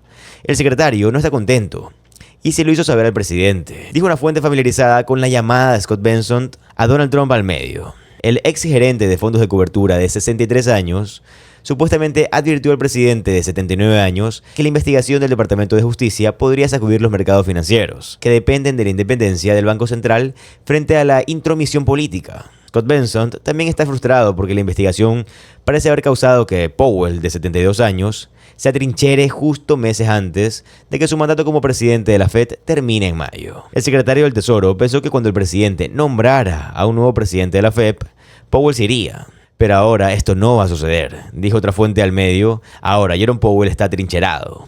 [SPEAKER 1] El secretario no está contento y se lo hizo saber al presidente, dijo una fuente familiarizada con la llamada de Scott Bessent a Donald Trump al medio. El ex gerente de fondos de cobertura de 63 años supuestamente advirtió al presidente de 79 años que la investigación del Departamento de Justicia podría sacudir los mercados financieros, que dependen de la independencia del Banco Central frente a la intromisión política. Scott Bessent también está frustrado porque la investigación parece haber causado que Powell, de 72 años, se atrinchere justo meses antes de que su mandato como presidente de la Fed termine en mayo. El secretario del Tesoro pensó que cuando el presidente nombrara a un nuevo presidente de la Fed, Powell se iría. Pero ahora esto no va a suceder, dijo otra fuente al medio. Ahora Jerome Powell está atrincherado.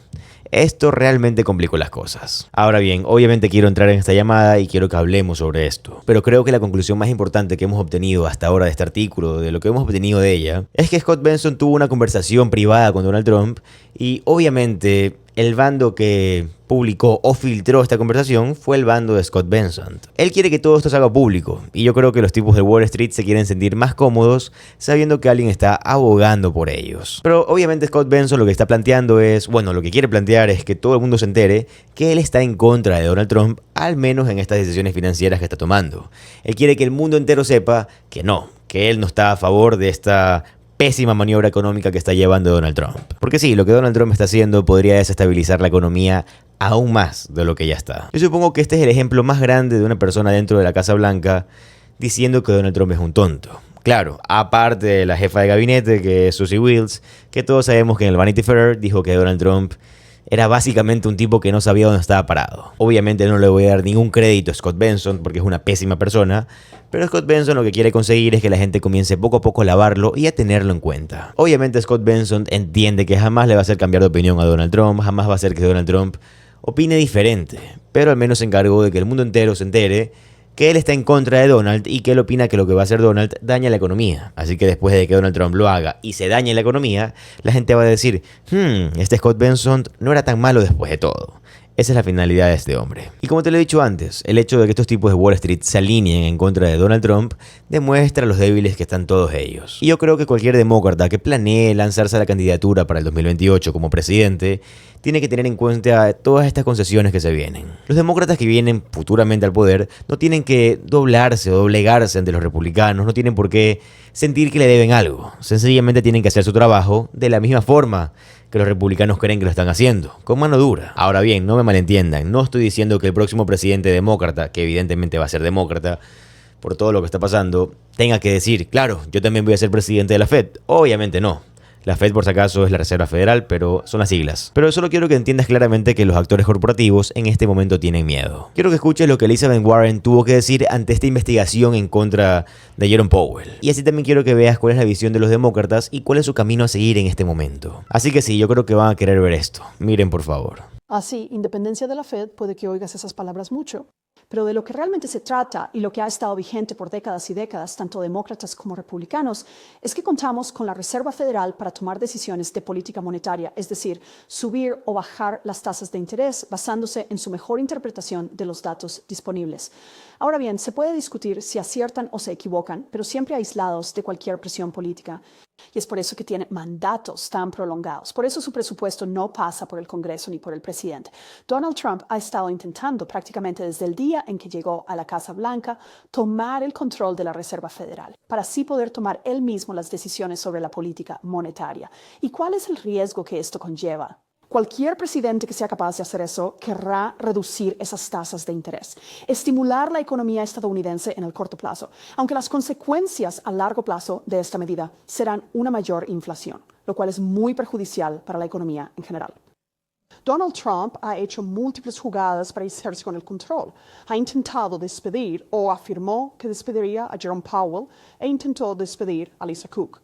[SPEAKER 1] Esto realmente complicó las cosas. Ahora bien, obviamente quiero entrar en esta llamada y quiero que hablemos sobre esto. Pero creo que la conclusión más importante que hemos obtenido hasta ahora de este artículo, de lo que hemos obtenido de ella, es que Scott Bessent tuvo una conversación privada con Donald Trump y obviamente el bando que publicó o filtró esta conversación fue el bando de Scott Bessent. Él quiere que todo esto se haga público y yo creo que los tipos de Wall Street se quieren sentir más cómodos sabiendo que alguien está abogando por ellos. Pero obviamente Scott Bessent lo que está planteando es, bueno, lo que quiere plantear es que todo el mundo se entere que él está en contra de Donald Trump, al menos en estas decisiones financieras que está tomando. Él quiere que el mundo entero sepa que no, que él no está a favor de esta pésima maniobra económica que está llevando Donald Trump. Porque sí, lo que Donald Trump está haciendo podría desestabilizar la economía aún más de lo que ya está. Yo supongo que este es el ejemplo más grande de una persona dentro de la Casa Blanca diciendo que Donald Trump es un tonto. Claro, aparte de la jefa de gabinete, que es Susie Wills, que todos sabemos que en el Vanity Fair dijo que Donald Trump era básicamente un tipo que no sabía dónde estaba parado. Obviamente no le voy a dar ningún crédito a Scott Bessent porque es una pésima persona, pero Scott Bessent lo que quiere conseguir es que la gente comience poco a poco a lavarlo y a tenerlo en cuenta. Obviamente Scott Bessent entiende que jamás le va a hacer cambiar de opinión a Donald Trump, jamás va a hacer que Donald Trump opine diferente, pero al menos se encargó de que el mundo entero se entere que él está en contra de Donald y que él opina que lo que va a hacer Donald daña la economía. Así que después de que Donald Trump lo haga y se dañe la economía, la gente va a decir, este Scott Bessent no era tan malo después de todo. Esa es la finalidad de este hombre. Y como te lo he dicho antes, el hecho de que estos tipos de Wall Street se alineen en contra de Donald Trump demuestra los débiles que están todos ellos. Y yo creo que cualquier demócrata que planee lanzarse a la candidatura para el 2028 como presidente tiene que tener en cuenta todas estas concesiones que se vienen. Los demócratas que vienen futuramente al poder no tienen que doblarse o doblegarse ante los republicanos, no tienen por qué sentir que le deben algo. Sencillamente tienen que hacer su trabajo de la misma forma que los republicanos creen que lo están haciendo, con mano dura. Ahora bien, no me malentiendan, no estoy diciendo que el próximo presidente demócrata, que evidentemente va a ser demócrata, por todo lo que está pasando, tenga que decir, claro, yo también voy a ser presidente de la Fed. Obviamente no. La Fed, por si acaso, es la Reserva Federal, pero son las siglas. Pero solo quiero que entiendas claramente que los actores corporativos en este momento tienen miedo. Quiero que escuches lo que Elizabeth Warren tuvo que decir ante esta investigación en contra de Jerome Powell. Y así también quiero que veas cuál es la visión de los demócratas y cuál es su camino a seguir en este momento. Así que sí, yo creo que van a querer ver esto. Miren, por favor.
[SPEAKER 20] Así, independencia de la Fed, puede que oigas esas palabras mucho. Pero de lo que realmente se trata y lo que ha estado vigente por décadas y décadas, tanto demócratas como republicanos, es que contamos con la Reserva Federal para tomar decisiones de política monetaria, es decir, subir o bajar las tasas de interés basándose en su mejor interpretación de los datos disponibles. Ahora bien, se puede discutir si aciertan o se equivocan, pero siempre aislados de cualquier presión política. Y es por eso que tiene mandatos tan prolongados. Por eso su presupuesto no pasa por el Congreso ni por el presidente. Donald Trump ha estado intentando prácticamente desde el día en que llegó a la Casa Blanca tomar el control de la Reserva Federal para así poder tomar él mismo las decisiones sobre la política monetaria. ¿Y cuál es el riesgo que esto conlleva? Cualquier presidente que sea capaz de hacer eso querrá reducir esas tasas de interés, estimular la economía estadounidense en el corto plazo, aunque las consecuencias a largo plazo de esta medida serán una mayor inflación, lo cual es muy perjudicial para la economía en general. Donald Trump ha hecho múltiples jugadas para hacerse con el control. Ha intentado despedir o afirmó que despediría a Jerome Powell e intentó despedir a Lisa Cook.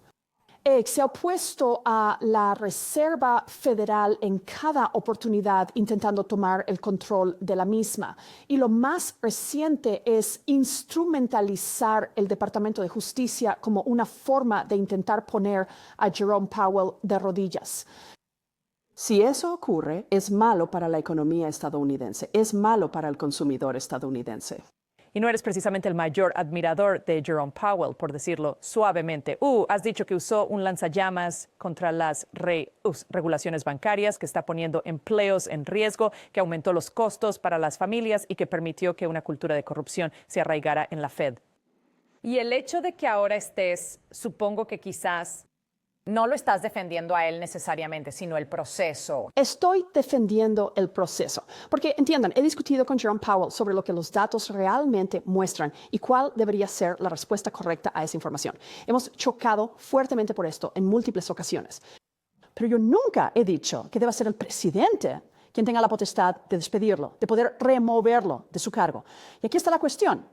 [SPEAKER 20] Se ha opuesto a la Reserva Federal en cada oportunidad intentando tomar el control de la misma. Y lo más reciente es instrumentalizar el Departamento de Justicia como una forma de intentar poner a Jerome Powell de rodillas.
[SPEAKER 21] Si eso ocurre, es malo para la economía estadounidense, es malo para el consumidor estadounidense.
[SPEAKER 7] Y no eres precisamente el mayor admirador de Jerome Powell, por decirlo suavemente. Has dicho que usó un lanzallamas contra las regulaciones bancarias, que está poniendo empleos en riesgo, que aumentó los costos para las familias y que permitió que una cultura de corrupción se arraigara en la Fed. Y el hecho de que ahora estés, supongo que quizás no lo estás defendiendo a él necesariamente, sino el proceso.
[SPEAKER 20] Estoy defendiendo el proceso, porque entiendan, he discutido con Jerome Powell sobre lo que los datos realmente muestran y cuál debería ser la respuesta correcta a esa información. Hemos chocado fuertemente por esto en múltiples ocasiones. Pero yo nunca he dicho que deba ser el presidente quien tenga la potestad de despedirlo, de poder removerlo de su cargo. Y aquí está la cuestión.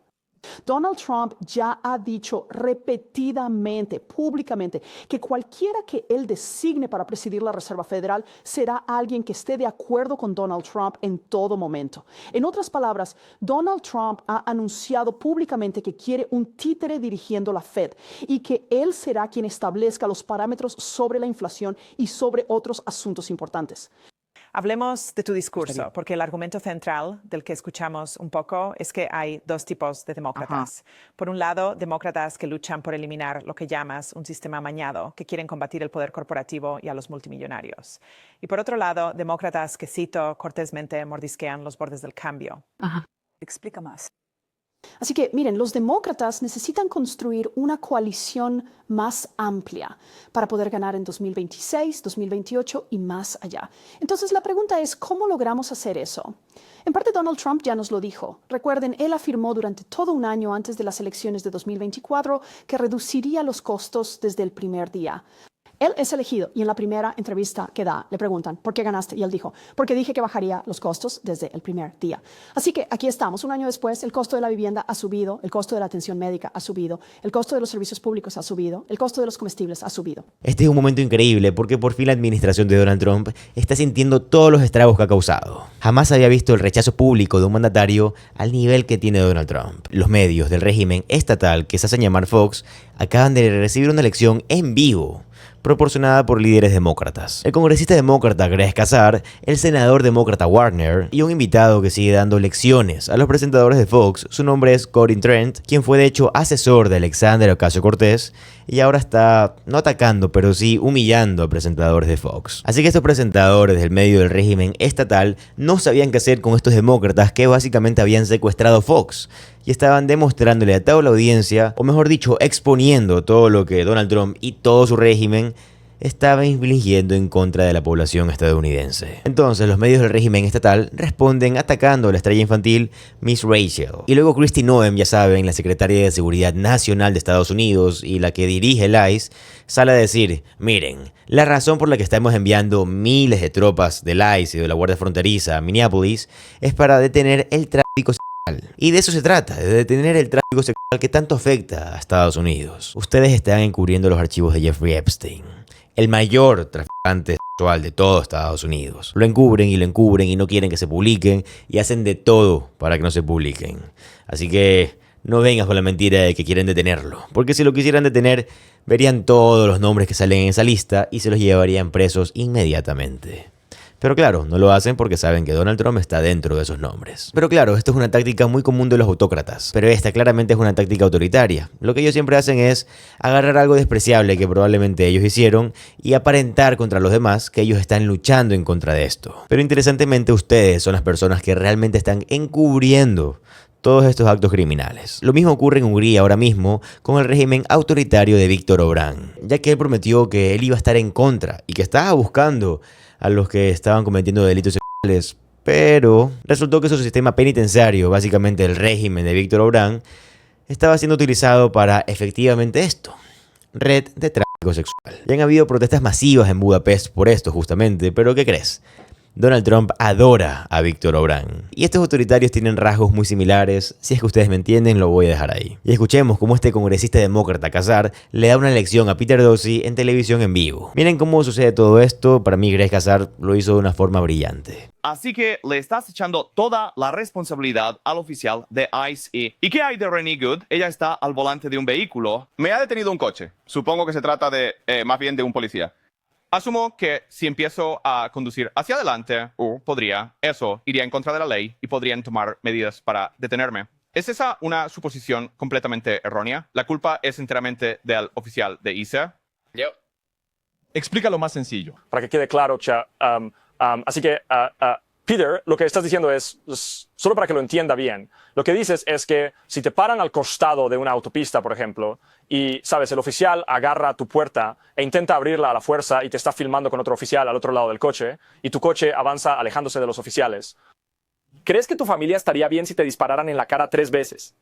[SPEAKER 20] Donald Trump ya ha dicho repetidamente, públicamente, que cualquiera que él designe para presidir la Reserva Federal será alguien que esté de acuerdo con Donald Trump en todo momento. En otras palabras, Donald Trump ha anunciado públicamente que quiere un títere dirigiendo la Fed y que él será quien establezca los parámetros sobre la inflación y sobre otros asuntos importantes.
[SPEAKER 7] Hablemos de tu discurso, porque el argumento central del que escuchamos un poco es que hay dos tipos de demócratas. Por un lado, demócratas que luchan por eliminar lo que llamas un sistema amañado, que quieren combatir el poder corporativo y a los multimillonarios. Y por otro lado, demócratas que, cito cortésmente, mordisquean los bordes del cambio. Explica más.
[SPEAKER 20] Así que, miren, los demócratas necesitan construir una coalición más amplia para poder ganar en 2026, 2028 y más allá. Entonces, la pregunta es, ¿cómo logramos hacer eso? En parte, Donald Trump ya nos lo dijo. Recuerden, él afirmó durante todo un año antes de las elecciones de 2024 que reduciría los costos desde el primer día. Él es elegido y en la primera entrevista que da le preguntan, ¿por qué ganaste? Y él dijo, porque dije que bajaría los costos desde el primer día. Así que aquí estamos, un año después, el costo de la vivienda ha subido, el costo de la atención médica ha subido, el costo de los servicios públicos ha subido, el costo de los comestibles ha subido.
[SPEAKER 1] Este es un momento increíble porque por fin la administración de Donald Trump está sintiendo todos los estragos que ha causado. Jamás había visto el rechazo público de un mandatario al nivel que tiene Donald Trump. Los medios del régimen estatal que se hacen llamar Fox acaban de recibir una lección en vivo proporcionada por líderes demócratas. El congresista demócrata Greg Casar, el senador demócrata Warner y un invitado que sigue dando lecciones a los presentadores de Fox. Su nombre es Cory Trent, quien fue de hecho asesor de Alexandria Ocasio-Cortez y ahora está no atacando, pero sí humillando a presentadores de Fox. Así que estos presentadores del medio del régimen estatal no sabían qué hacer con estos demócratas que básicamente habían secuestrado Fox y estaban demostrándole a toda la audiencia, o mejor dicho, exponiendo todo lo que Donald Trump y todo su régimen estaba infligiendo en contra de la población estadounidense. Entonces los medios del régimen estatal responden atacando a la estrella infantil Miss Rachel. Y luego Kristi Noem, ya saben, la secretaria de Seguridad Nacional de Estados Unidos y la que dirige el ICE, sale a decir, miren, la razón por la que estamos enviando miles de tropas del ICE y de la Guardia Fronteriza a Minneapolis es para detener el tráfico sexual. Y de eso se trata, de detener el tráfico sexual que tanto afecta a Estados Unidos. Ustedes están encubriendo los archivos de Jeffrey Epstein, el mayor traficante sexual de todo Estados Unidos. Lo encubren y no quieren que se publiquen y hacen de todo para que no se publiquen. Así que no vengas con la mentira de que quieren detenerlo, porque si lo quisieran detener, verían todos los nombres que salen en esa lista y se los llevarían presos inmediatamente. Pero claro, no lo hacen porque saben que Donald Trump está dentro de esos nombres. Pero claro, esto es una táctica muy común de los autócratas. Pero esta claramente es una táctica autoritaria. Lo que ellos siempre hacen es agarrar algo despreciable que probablemente ellos hicieron y aparentar contra los demás que ellos están luchando en contra de esto. Pero interesantemente ustedes son las personas que realmente están encubriendo todos estos actos criminales. Lo mismo ocurre en Hungría ahora mismo con el régimen autoritario de Viktor Orbán, ya que él prometió que él iba a estar en contra y que estaba buscando a los que estaban cometiendo delitos sexuales, pero resultó que su sistema penitenciario, básicamente el régimen de Viktor Orbán, estaba siendo utilizado para efectivamente esto: red de tráfico sexual. Ya han habido protestas masivas en Budapest por esto justamente, pero ¿qué crees? Donald Trump adora a Viktor Orbán. Y estos autoritarios tienen rasgos muy similares. Si es que ustedes me entienden, lo voy a dejar ahí. Y escuchemos cómo este congresista demócrata Casar le da una lección a Peter Doocy en televisión en vivo. Miren cómo sucede todo esto. Para mí, Greg Casar lo hizo de una forma brillante.
[SPEAKER 4] Así que le estás echando toda la responsabilidad al oficial de ICE. ¿Y qué hay de Renee Good? Ella está al volante de un vehículo. Me ha detenido un coche. Supongo que se trata de, más bien de un policía. Asumo que si empiezo a conducir hacia adelante, eso iría en contra de la ley y podrían tomar medidas para detenerme. ¿Es esa una suposición completamente errónea? ¿La culpa es enteramente del oficial de ICE?
[SPEAKER 12] Explícalo más sencillo.
[SPEAKER 22] Para que quede claro, así que, Peter, lo que estás diciendo es, solo para que lo entienda bien, lo que dices es que si te paran al costado de una autopista, por ejemplo, y, sabes, el oficial agarra tu puerta e intenta abrirla a la fuerza y te está filmando con otro oficial al otro lado del coche, y tu coche avanza alejándose de los oficiales, ¿crees que tu familia estaría bien si te dispararan en la cara 3 veces?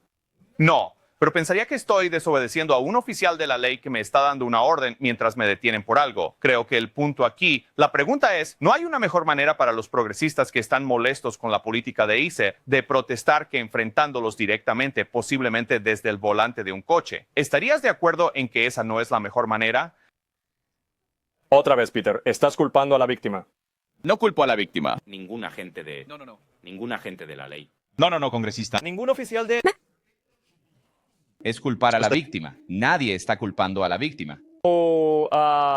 [SPEAKER 4] No, pero pensaría que estoy desobedeciendo a un oficial de la ley que me está dando una orden mientras me detienen por algo. Creo que el punto aquí, la pregunta es, ¿no hay una mejor manera para los progresistas que están molestos con la política de ICE de protestar que enfrentándolos directamente, posiblemente desde el volante de un coche? ¿Estarías de acuerdo en que esa no es la mejor manera?
[SPEAKER 22] Otra vez, Peter, estás culpando a la víctima.
[SPEAKER 4] No culpo a la víctima.
[SPEAKER 23] Ningún agente de... Ningún agente de la ley.
[SPEAKER 4] No, congresista.
[SPEAKER 22] Ningún oficial de...
[SPEAKER 23] Es culpar a la víctima. Nadie está culpando a la víctima.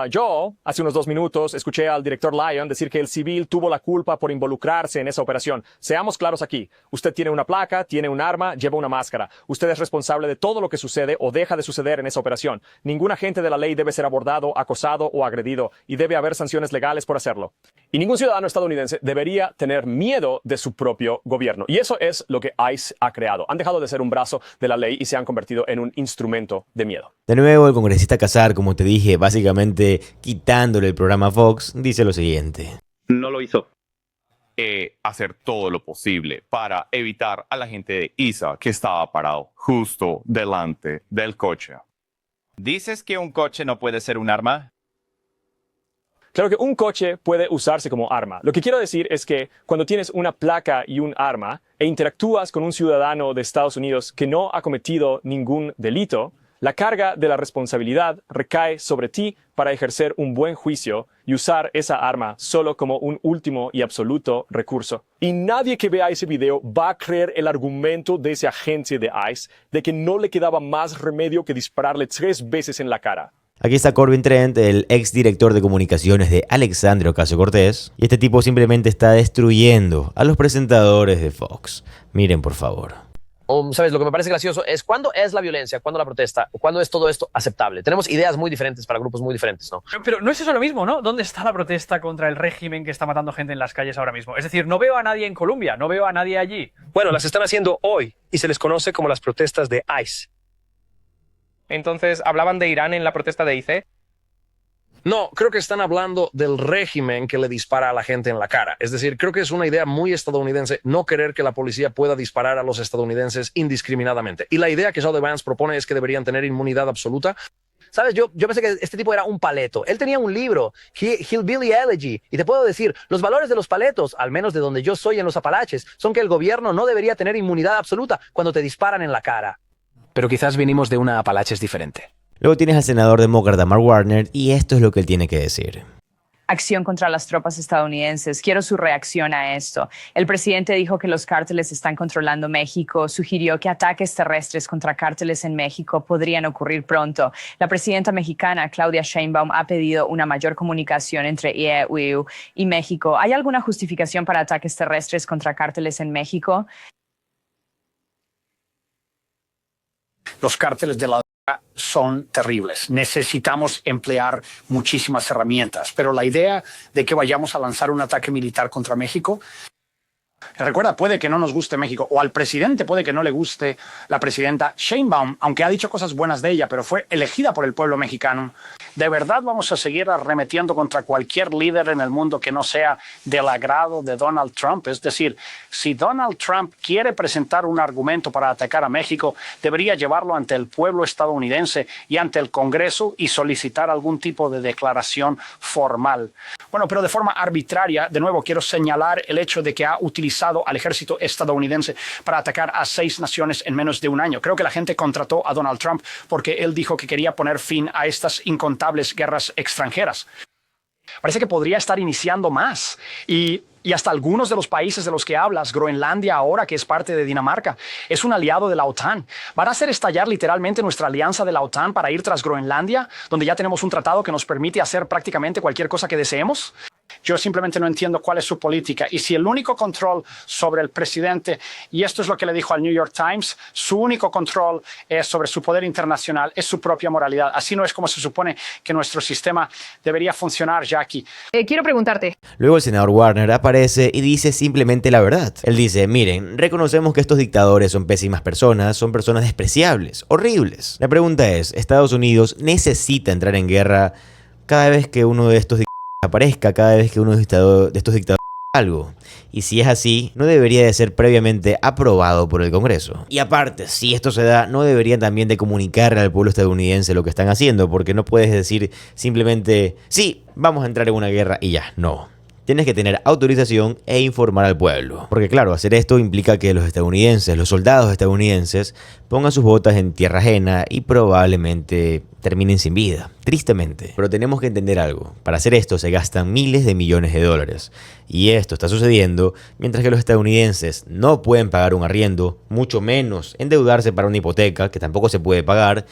[SPEAKER 22] Yo, hace unos 2 minutos, escuché al director Lyon decir que el civil tuvo la culpa por involucrarse en esa operación. Seamos claros aquí. Usted tiene una placa, tiene un arma, lleva una máscara. Usted es responsable de todo lo que sucede o deja de suceder en esa operación. Ningún agente de la ley debe ser abordado, acosado o agredido, y debe haber sanciones legales por hacerlo. Y ningún ciudadano estadounidense debería tener miedo de su propio gobierno. Y eso es lo que ICE ha creado. Han dejado de ser un brazo de la ley y se han convertido en un instrumento de miedo.
[SPEAKER 1] De nuevo, el congresista Casar, como te dije, básicamente quitándole el programa a Fox, dice lo siguiente.
[SPEAKER 4] No lo hizo. Hacer todo lo posible para evitar a la gente de ISA que estaba parado justo delante del coche.
[SPEAKER 23] ¿Dices que un coche no puede ser un arma?
[SPEAKER 22] Claro que un coche puede usarse como arma. Lo que quiero decir es que cuando tienes una placa y un arma e interactúas con un ciudadano de Estados Unidos que no ha cometido ningún delito, la carga de la responsabilidad recae sobre ti para ejercer un buen juicio y usar esa arma solo como un último y absoluto recurso. Y nadie que vea ese video va a creer el argumento de ese agente de ICE de que no le quedaba más remedio que dispararle 3 veces en la cara.
[SPEAKER 1] Aquí está Corbin Trent, el ex director de comunicaciones de Alexandria Ocasio-Cortez, y este tipo simplemente está destruyendo a los presentadores de Fox. Miren, por favor.
[SPEAKER 24] ¿Sabes? Lo que me parece gracioso es cuándo es la violencia, cuándo la protesta, cuándo es todo esto aceptable. Tenemos ideas muy diferentes para grupos muy diferentes, ¿no?
[SPEAKER 25] Pero no es eso lo mismo, ¿no? ¿Dónde está la protesta contra el régimen que está matando gente en las calles ahora mismo? Es decir, no veo a nadie en Colombia, no veo a nadie allí.
[SPEAKER 24] Bueno, las están haciendo hoy y se les conoce como las protestas de ICE.
[SPEAKER 25] Entonces, ¿hablaban de Irán en la protesta de ICE?
[SPEAKER 24] No, creo que están hablando del régimen que le dispara a la gente en la cara. Es decir, creo que es una idea muy estadounidense no querer que la policía pueda disparar a los estadounidenses indiscriminadamente. Y la idea que J.D. Vance propone es que deberían tener inmunidad absoluta. ¿Sabes? Yo pensé que este tipo era un paleto. Él tenía un libro, Hillbilly Elegy, y te puedo decir, los valores de los paletos, al menos de donde yo soy en los Apalaches, son que el gobierno no debería tener inmunidad absoluta cuando te disparan en la cara. Pero quizás vinimos de una Apalaches diferente.
[SPEAKER 1] Luego tienes al senador demócrata Mark Warner y esto es lo que él tiene que decir.
[SPEAKER 2] acción contra las tropas estadounidenses. Quiero su reacción a esto. El presidente dijo que los cárteles están controlando México, sugirió que ataques terrestres contra cárteles en México podrían ocurrir pronto. La presidenta mexicana, Claudia Sheinbaum, ha pedido una mayor comunicación entre EU y México. ¿Hay alguna justificación para ataques terrestres contra cárteles en México?
[SPEAKER 3] Los cárteles de la droga son terribles. Necesitamos emplear muchísimas herramientas, pero la idea de que vayamos a lanzar un ataque militar contra México, recuerda, puede que no nos guste México, o al presidente puede que no le guste la presidenta Sheinbaum, aunque ha dicho cosas buenas de ella, pero fue elegida por el pueblo mexicano. ¿De verdad vamos a seguir arremetiendo contra cualquier líder en el mundo que no sea del agrado de Donald Trump? Es decir, si Donald Trump quiere presentar un argumento para atacar a México, debería llevarlo ante el pueblo estadounidense y ante el Congreso y solicitar algún tipo de declaración formal. Bueno, pero de forma arbitraria, de nuevo, quiero señalar el hecho de que ha utilizado al ejército estadounidense para atacar a 6 naciones en menos de un año. Creo que la gente contrató a Donald Trump porque él dijo que quería poner fin a estas incontables guerras extranjeras. Parece que podría estar iniciando más. Y hasta algunos de los países de los que hablas, Groenlandia ahora, que es parte de Dinamarca, es un aliado de la OTAN. ¿Van a hacer estallar literalmente nuestra alianza de la OTAN para ir tras Groenlandia, donde ya tenemos un tratado que nos permite hacer prácticamente cualquier cosa que deseemos? Yo simplemente no entiendo cuál es su política. Y si el único control sobre el presidente, y esto es lo que le dijo al New York Times, su único control es sobre su poder internacional, es su propia moralidad. Así no es como se supone que nuestro sistema debería funcionar, Jackie.
[SPEAKER 5] Quiero preguntarte.
[SPEAKER 1] Luego el senador Warner aparece y dice simplemente la verdad. Él dice, miren, reconocemos que estos dictadores son pésimas personas, son personas despreciables, horribles. La pregunta es, ¿Estados Unidos necesita entrar en guerra cada vez que uno de estos aparezca, cada vez que uno de estos dictadores algo? Y si es así, no debería de ser previamente aprobado por el Congreso. Y aparte, si esto se da, no deberían también de comunicarle al pueblo estadounidense lo que están haciendo, porque no puedes decir simplemente, sí, vamos a entrar en una guerra y ya, no. Tienes que tener autorización e informar al pueblo. Porque claro, hacer esto implica que los estadounidenses, los soldados estadounidenses, pongan sus botas en tierra ajena y probablemente terminen sin vida, tristemente. Pero tenemos que entender algo. Para hacer esto se gastan miles de millones de dólares. Y esto está sucediendo mientras que los estadounidenses no pueden pagar un arriendo, mucho menos endeudarse para una hipoteca, que tampoco se puede pagar.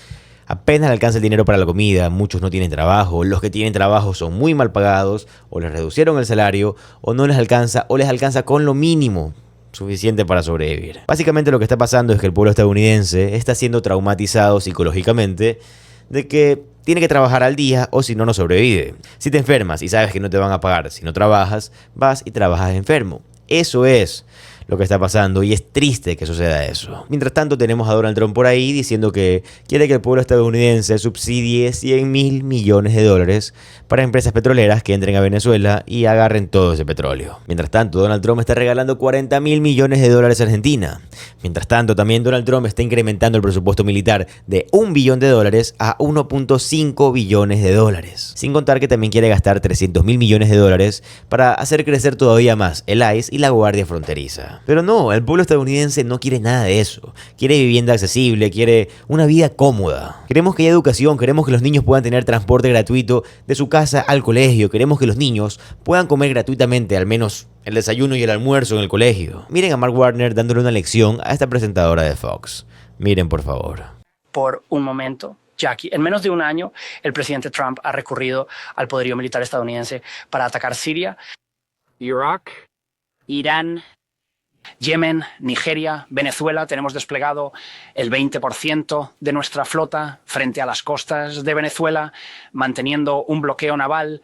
[SPEAKER 1] Apenas le alcanza el dinero para la comida, muchos no tienen trabajo, los que tienen trabajo son muy mal pagados, o les reducieron el salario, o no les alcanza, o les alcanza con lo mínimo suficiente para sobrevivir. Básicamente lo que está pasando es que el pueblo estadounidense está siendo traumatizado psicológicamente de que tiene que trabajar al día o si no, no sobrevive. Si te enfermas y sabes que no te van a pagar si no trabajas, vas y trabajas enfermo. Eso es lo que está pasando y es triste que suceda eso. Mientras tanto tenemos a Donald Trump por ahí diciendo que quiere que el pueblo estadounidense subsidie $100.000 millones para empresas petroleras que entren a Venezuela y agarren todo ese petróleo. Mientras tanto, Donald Trump está regalando $40.000 millones a Argentina. Mientras tanto, también Donald Trump está incrementando el presupuesto militar de $1 billón a $1.5 billones. Sin contar que también quiere gastar $300.000 millones para hacer crecer todavía más el ICE y la Guardia Fronteriza. Pero no, el pueblo estadounidense no quiere nada de eso. Quiere vivienda accesible, quiere una vida cómoda. Queremos que haya educación, queremos que los niños puedan tener transporte gratuito de su casa al colegio. Queremos que los niños puedan comer gratuitamente, al menos el desayuno y el almuerzo en el colegio. Miren a Mark Warner dándole una lección a esta presentadora de Fox. Miren, por favor.
[SPEAKER 5] Por un momento, Jackie, en menos de un año, el presidente Trump ha recurrido al poderío militar estadounidense para atacar Siria, Irak, Irán, Yemen, Nigeria, Venezuela. Tenemos desplegado el 20% de nuestra flota frente a las costas de Venezuela, manteniendo un bloqueo naval.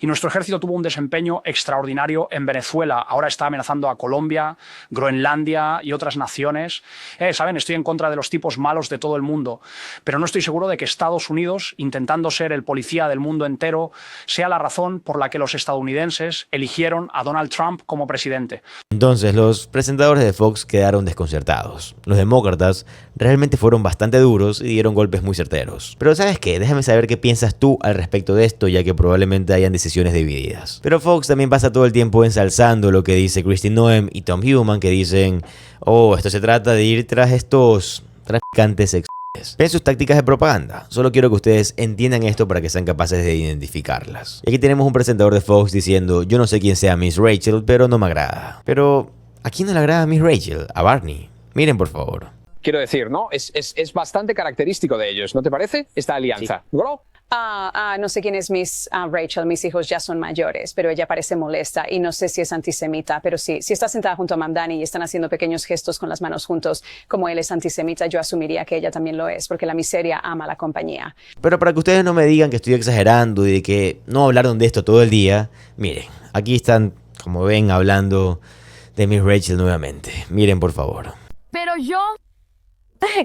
[SPEAKER 5] Y nuestro ejército tuvo un desempeño extraordinario en Venezuela. Ahora está amenazando a Colombia, Groenlandia y otras naciones. Saben, estoy en contra de los tipos malos de todo el mundo, pero no estoy seguro de que Estados Unidos, intentando ser el policía del mundo entero, sea la razón por la que los estadounidenses eligieron a Donald Trump como presidente.
[SPEAKER 1] Entonces los presentadores de Fox quedaron desconcertados. Los demócratas realmente fueron bastante duros y dieron golpes muy certeros. Pero ¿sabes qué? Déjame saber qué piensas tú al respecto de esto, ya que probablemente hayan decisiones divididas. Pero Fox también pasa todo el tiempo ensalzando lo que dice Kristi Noem y Tom Human, que dicen, oh, esto se trata de ir tras estos traficantes sexuales Ven sus tácticas de propaganda. Solo quiero que ustedes entiendan esto para que sean capaces de identificarlas. Y aquí tenemos un presentador de Fox diciendo: yo no sé quién sea Miss Rachel, pero no me agrada. Pero, ¿a quién no le agrada Miss Rachel? A Barney. Miren, por favor.
[SPEAKER 6] Quiero decir, ¿no? Es bastante característico de ellos, ¿no te parece? Esta alianza. Sí.
[SPEAKER 10] No sé quién es Miss Rachel, mis hijos ya son mayores, pero ella parece molesta y no sé si es antisemita, pero sí, si está sentada junto a Mamdani y están haciendo pequeños gestos con las manos juntos, como él es antisemita, yo asumiría que ella también lo es, porque la miseria ama la compañía.
[SPEAKER 1] Pero para que ustedes no me digan que estoy exagerando y de que no hablaron de esto todo el día, miren, aquí están, como ven, hablando de Miss Rachel nuevamente. Miren, por favor.
[SPEAKER 11] Pero yo...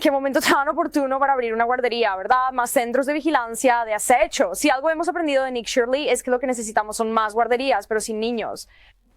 [SPEAKER 11] Qué momento tan oportuno para abrir una guardería, ¿verdad? Más centros de vigilancia, de acecho. Si algo hemos aprendido de Nick Shirley es que lo que necesitamos son más guarderías, pero sin niños.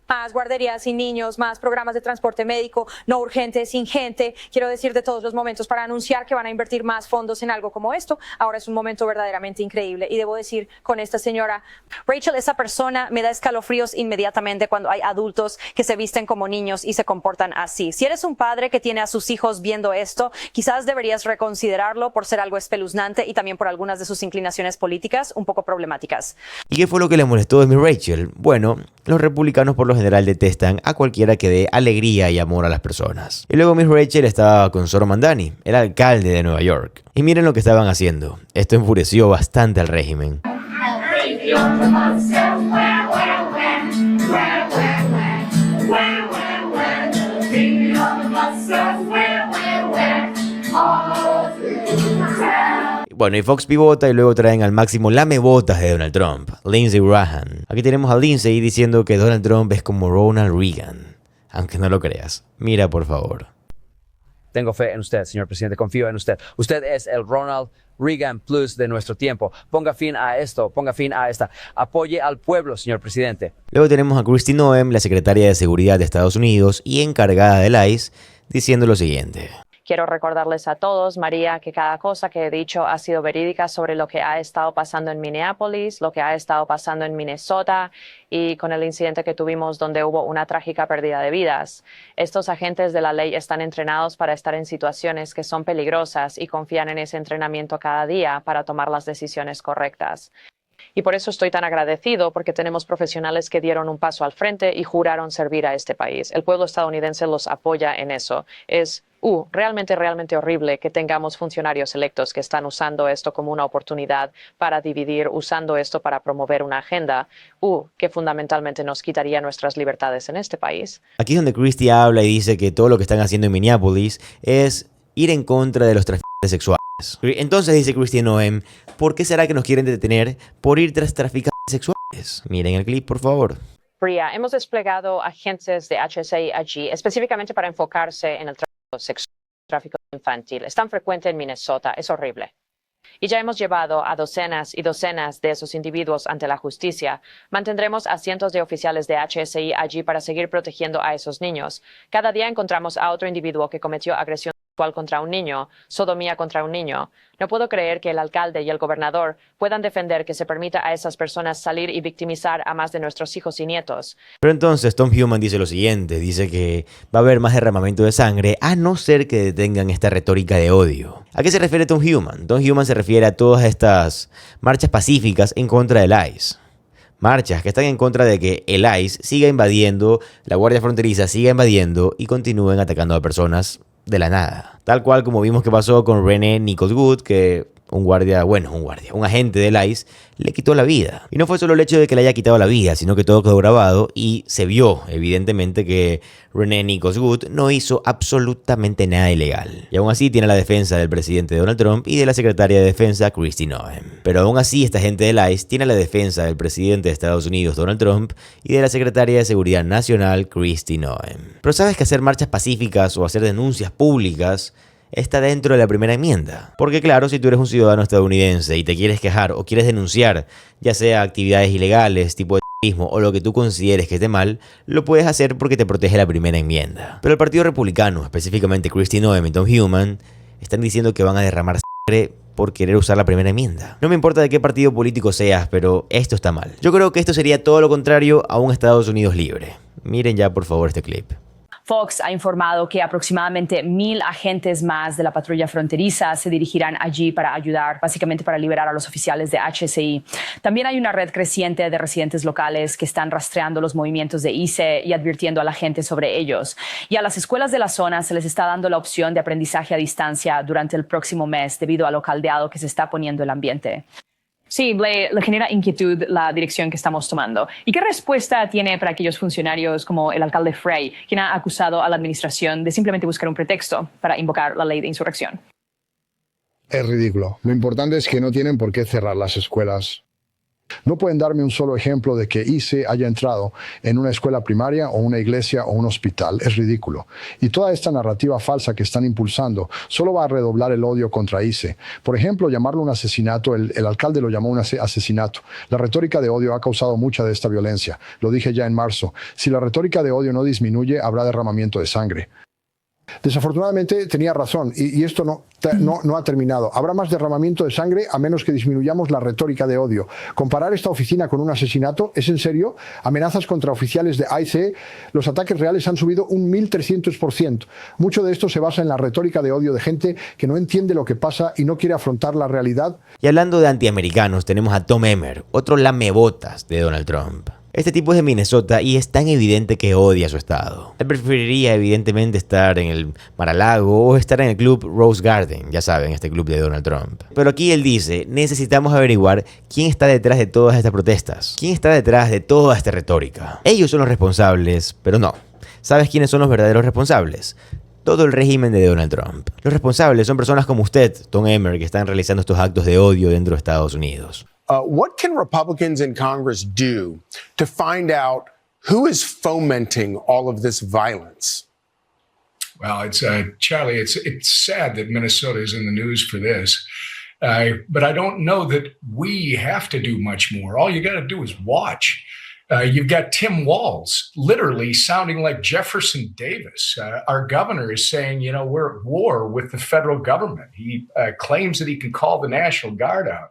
[SPEAKER 11] Más guarderías sin niños, más programas de transporte médico, no urgente, sin gente. Quiero decir, de todos los momentos para anunciar que van a invertir más fondos en algo como esto. Ahora es un momento verdaderamente increíble. Y debo decir, con esta señora, Rachel, esa persona me da escalofríos inmediatamente cuando hay adultos que se visten como niños y se comportan así. Si eres un padre que tiene a sus hijos viendo esto, quizás deberías reconsiderarlo por ser algo espeluznante y también por algunas de sus inclinaciones políticas un poco problemáticas.
[SPEAKER 1] ¿Y qué fue lo que le molestó de Miss Rachel? Bueno, los republicanos por lo general detestan a cualquiera que dé alegría y amor a las personas. Y luego Miss Rachel estaba con Zohran Mamdani, el alcalde de Nueva York. Y miren lo que estaban haciendo. Esto enfureció bastante al régimen. Bueno, y Fox pivota y luego traen al máximo lamebotas de Donald Trump, Lindsey Graham. Aquí tenemos a Lindsey diciendo que Donald Trump es como Ronald Reagan. Aunque no lo creas. Mira, por favor.
[SPEAKER 13] Tengo fe en usted, señor presidente. Confío en usted. Usted es el Ronald Reagan Plus de nuestro tiempo. Ponga fin a esto. Ponga fin a esta. Apoye al pueblo, señor presidente.
[SPEAKER 1] Luego tenemos a Kristi Noem, la secretaria de Seguridad de Estados Unidos y encargada del ICE, diciendo lo siguiente.
[SPEAKER 14] Quiero recordarles a todos, María, que cada cosa que he dicho ha sido verídica sobre lo que ha estado pasando en Minneapolis, lo que ha estado pasando en Minnesota y con el incidente que tuvimos donde hubo una trágica pérdida de vidas. Estos agentes de la ley están entrenados para estar en situaciones que son peligrosas y confían en ese entrenamiento cada día para tomar las decisiones correctas. Y por eso estoy tan agradecido, porque tenemos profesionales que dieron un paso al frente y juraron servir a este país. El pueblo estadounidense los apoya en eso. Es realmente horrible que tengamos funcionarios electos que están usando esto como una oportunidad para dividir, usando esto para promover una agenda, que fundamentalmente nos quitaría nuestras libertades en este país.
[SPEAKER 1] Aquí es donde Kristi habla y dice que todo lo que están haciendo en Minneapolis es ir en contra de los traficantes sexuales. Entonces dice Kristi Noem, ¿por qué será que nos quieren detener por ir tras traficantes sexuales? Miren el clip, por favor.
[SPEAKER 14] Bria, hemos desplegado agentes de HSI allí específicamente para enfocarse en el tráfico sexual, tráfico infantil. Es tan frecuente en Minnesota, es horrible. Y ya hemos llevado a docenas y docenas de esos individuos ante la justicia. Mantendremos a cientos de oficiales de HSI allí para seguir protegiendo a esos niños. Cada día encontramos a otro individuo que cometió agresión sexual contra un niño, sodomía contra un niño. No puedo creer que el alcalde y el gobernador puedan defender que se permita a esas personas salir y victimizar a más de nuestros hijos y nietos.
[SPEAKER 1] Pero entonces Tom Homan dice lo siguiente, dice que va a haber más derramamiento de sangre a no ser que detengan esta retórica de odio. ¿A qué se refiere Tom Homan? Tom Homan se refiere a todas estas marchas pacíficas en contra del ICE. Marchas que están en contra de que el ICE siga invadiendo, la Guardia Fronteriza siga invadiendo y continúen atacando a personas de la nada. Tal cual como vimos que pasó con Renee Nichols Wood, que un agente del ICE le quitó la vida. Y no fue solo el hecho de que le haya quitado la vida, sino que todo quedó grabado y se vio evidentemente que Renee Nichols Wood no hizo absolutamente nada ilegal. Y aún así tiene la defensa del presidente Donald Trump y de la secretaria de defensa Kristi Noem. Pero aún así esta gente del ICE tiene la defensa del presidente de Estados Unidos Donald Trump y de la secretaria de Seguridad Nacional Kristi Noem. Pero sabes que hacer marchas pacíficas o hacer denuncias públicas está dentro de la primera enmienda. Porque claro, si tú eres un ciudadano estadounidense y te quieres quejar o quieres denunciar, ya sea actividades ilegales, tipo de terrorismo o lo que tú consideres que esté mal, lo puedes hacer porque te protege la primera enmienda. Pero el Partido Republicano, específicamente Kristi Noem y Tom Homan, están diciendo que van a derramar sangre por querer usar la primera enmienda. No me importa de qué partido político seas, pero esto está mal. Yo creo que esto sería todo lo contrario a un Estados Unidos libre. Miren ya por favor este clip.
[SPEAKER 2] Fox ha informado que aproximadamente 1,000 agentes más de la patrulla fronteriza se dirigirán allí para ayudar, básicamente para liberar a los oficiales de HSI. También hay una red creciente de residentes locales que están rastreando los movimientos de ICE y advirtiendo a la gente sobre ellos. Y a las escuelas de la zona se les está dando la opción de aprendizaje a distancia durante el próximo mes debido a lo caldeado que se está poniendo el ambiente. Sí, le genera inquietud la dirección que estamos tomando. ¿Y qué respuesta tiene para aquellos funcionarios como el alcalde Frey, quien ha acusado a la administración de simplemente buscar un pretexto para invocar la ley de insurrección?
[SPEAKER 8] Es ridículo. Lo importante es que no tienen por qué cerrar las escuelas. No pueden darme un solo ejemplo de que ICE haya entrado en una escuela primaria o una iglesia o un hospital. Es ridículo. Y toda esta narrativa falsa que están impulsando solo va a redoblar el odio contra ICE. Por ejemplo, llamarlo un asesinato, el alcalde lo llamó un asesinato. La retórica de odio ha causado mucha de esta violencia. Lo dije ya en marzo. Si la retórica de odio no disminuye, habrá derramamiento de sangre. Desafortunadamente tenía razón y esto no ha terminado. Habrá más derramamiento de sangre a menos que disminuyamos la retórica de odio. Comparar esta oficina con un asesinato, ¿es en serio? Amenazas contra oficiales de ICE, los ataques reales han subido un 1.300%. Mucho de esto se basa en la retórica de odio de gente que no entiende lo que pasa y no quiere afrontar la realidad.
[SPEAKER 1] Y hablando de antiamericanos, tenemos a Tom Emmer, otro lamebotas de Donald Trump. Este tipo es de Minnesota y es tan evidente que odia su estado. Él preferiría evidentemente estar en el Mar-a-Lago o estar en el club Rose Garden, ya saben, este club de Donald Trump. Pero aquí él dice, necesitamos averiguar quién está detrás de todas estas protestas. ¿Quién está detrás de toda esta retórica? Ellos son los responsables, pero no. ¿Sabes quiénes son los verdaderos responsables? Todo el régimen de Donald Trump. Los responsables son personas como usted, Tom Emmer, que están realizando estos actos de odio dentro de Estados Unidos.
[SPEAKER 9] What can Republicans in Congress do to find out who is fomenting all of this violence?
[SPEAKER 15] Well, it's Charlie. It's sad that Minnesota is in the news for this, but I don't know that we have to do much more. All you got to do is watch. You've got Tim Walz literally sounding like Jefferson Davis. Our governor is saying, you know, we're at war with the federal government. He claims that he can call the National Guard out.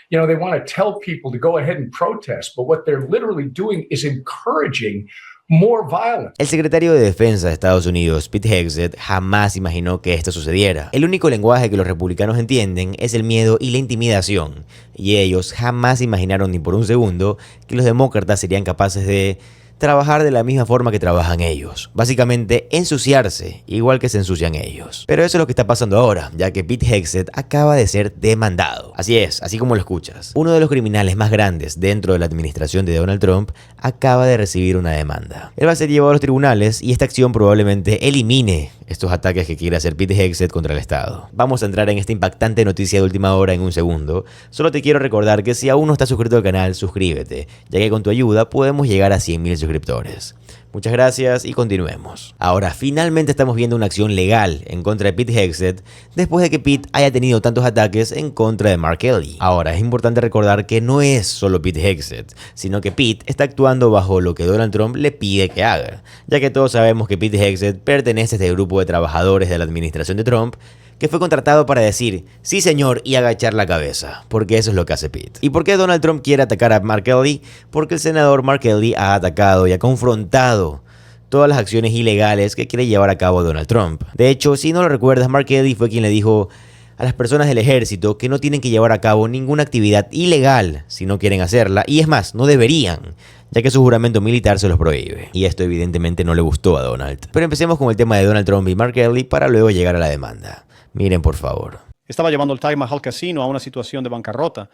[SPEAKER 15] You know, they want to tell people to go ahead and protest, but what they're literally doing is encouraging more violence.
[SPEAKER 1] El secretario de Defensa de Estados Unidos, Pete Hegseth, jamás imaginó que esto sucediera. El único lenguaje que los republicanos entienden es el miedo y la intimidación, y ellos jamás imaginaron ni por un segundo que los demócratas serían capaces de trabajar de la misma forma que trabajan ellos. Básicamente, ensuciarse, igual que se ensucian ellos. Pero eso es lo que está pasando ahora, ya que Pete Hegseth acaba de ser demandado. Así es, así como lo escuchas. Uno de los criminales más grandes dentro de la administración de Donald Trump acaba de recibir una demanda. Él va a ser llevado a los tribunales y esta acción probablemente elimine estos ataques que quiere hacer Pete Hegseth contra el Estado. Vamos a entrar en esta impactante noticia de última hora en un segundo. Solo te quiero recordar que si aún no estás suscrito al canal, suscríbete, ya que con tu ayuda podemos llegar a 100.000 suscriptores. Muchas gracias y continuemos. Ahora, finalmente estamos viendo una acción legal en contra de Pete Hegseth después de que Pete haya tenido tantos ataques en contra de Mark Kelly. Ahora, es importante recordar que no es solo Pete Hegseth, sino que Pete está actuando bajo lo que Donald Trump le pide que haga, ya que todos sabemos que Pete Hegseth pertenece a este grupo de trabajadores de la administración de Trump que fue contratado para decir sí señor y agachar la cabeza, porque eso es lo que hace Pete. ¿Y por qué Donald Trump quiere atacar a Mark Kelly? Porque el senador Mark Kelly ha atacado y ha confrontado todas las acciones ilegales que quiere llevar a cabo Donald Trump. De hecho, si no lo recuerdas, Mark Kelly fue quien le dijo a las personas del ejército que no tienen que llevar a cabo ninguna actividad ilegal si no quieren hacerla, y es más, no deberían, ya que su juramento militar se los prohíbe. Y esto evidentemente no le gustó a Donald. Pero empecemos con el tema de Donald Trump y Mark Kelly para luego llegar a la demanda. Miren, por favor.
[SPEAKER 12] Estaba llevando el Taj Mahal Casino a una situación de bancarrota.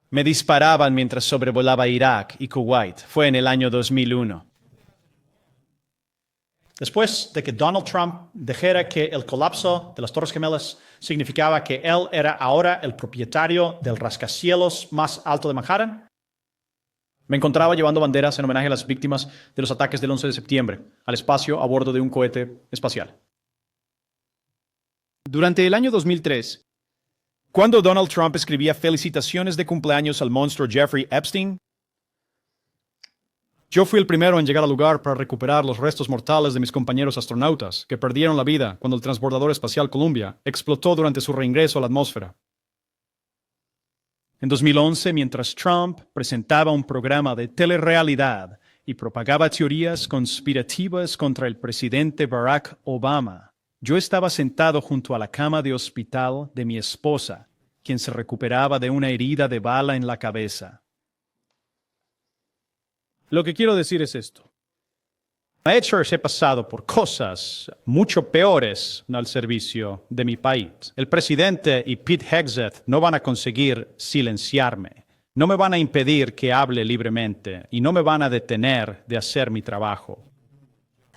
[SPEAKER 12] Me disparaban mientras sobrevolaba Irak y Kuwait. Fue en el año 2001. Después de que Donald Trump dijera que el colapso de las Torres Gemelas significaba que él era ahora el propietario del rascacielos más alto de Manhattan, me encontraba llevando banderas en homenaje a las víctimas de los ataques del 11 de septiembre al espacio a bordo de un cohete espacial. Durante el año 2003, cuando Donald Trump escribía felicitaciones de cumpleaños al monstruo Jeffrey Epstein, yo fui el primero en llegar al lugar para recuperar los restos mortales de mis compañeros astronautas que perdieron la vida cuando el transbordador espacial Columbia explotó durante su reingreso a la atmósfera. En 2011, mientras Trump presentaba un programa de telerrealidad y propagaba teorías conspirativas contra el presidente Barack Obama. Yo estaba sentado junto a la cama de hospital de mi esposa, quien se recuperaba de una herida de bala en la cabeza. Lo que quiero decir es esto. De hecho, he pasado por cosas mucho peores al servicio de mi país. El presidente y Pete Hegseth no van a conseguir silenciarme. No me van a impedir que hable libremente y no me van a detener de hacer mi trabajo.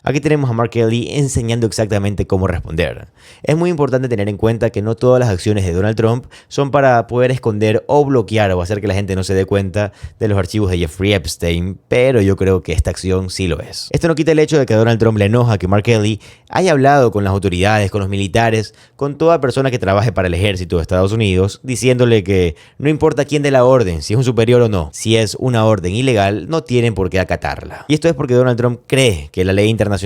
[SPEAKER 1] Aquí tenemos a Mark Kelly enseñando exactamente cómo responder. Es muy importante tener en cuenta que no todas las acciones de Donald Trump son para poder esconder o bloquear o hacer que la gente no se dé cuenta de los archivos de Jeffrey Epstein, pero yo creo que esta acción sí lo es. Esto no quita el hecho de que a Donald Trump le enoja que Mark Kelly haya hablado con las autoridades, con los militares, con toda persona que trabaje para el ejército de Estados Unidos, diciéndole que no importa quién dé la orden, si es un superior o no, si es una orden ilegal, no tienen por qué acatarla. Y esto es porque Donald Trump cree que la ley internacional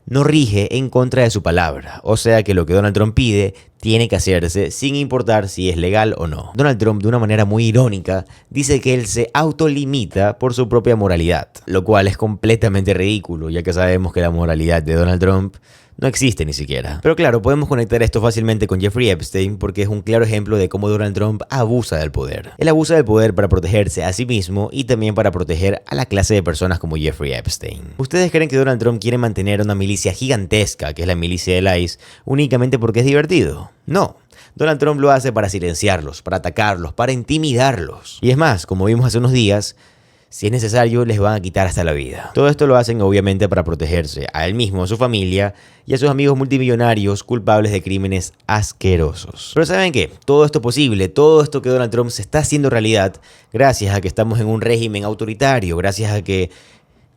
[SPEAKER 1] no rige en contra de su palabra, o sea que lo que Donald Trump pide tiene que hacerse sin importar si es legal o no. Donald Trump, de una manera muy irónica, dice que él se autolimita por su propia moralidad, lo cual es completamente ridículo, ya que sabemos que la moralidad de Donald Trump no existe ni siquiera. Pero claro, podemos conectar esto fácilmente con Jeffrey Epstein porque es un claro ejemplo de cómo Donald Trump abusa del poder. Él abusa del poder para protegerse a sí mismo y también para proteger a la clase de personas como Jeffrey Epstein. ¿Ustedes creen que Donald Trump quiere mantener una milicia gigantesca, que es la milicia del ICE, únicamente porque es divertido? No. Donald Trump lo hace para silenciarlos, para atacarlos, para intimidarlos. Y es más, como vimos hace unos días, si es necesario, les van a quitar hasta la vida. Todo esto lo hacen obviamente para protegerse a él mismo, a su familia y a sus amigos multimillonarios culpables de crímenes asquerosos. Pero ¿saben qué? Todo esto posible, todo esto que Donald Trump se está haciendo realidad gracias a que estamos en un régimen autoritario, gracias a que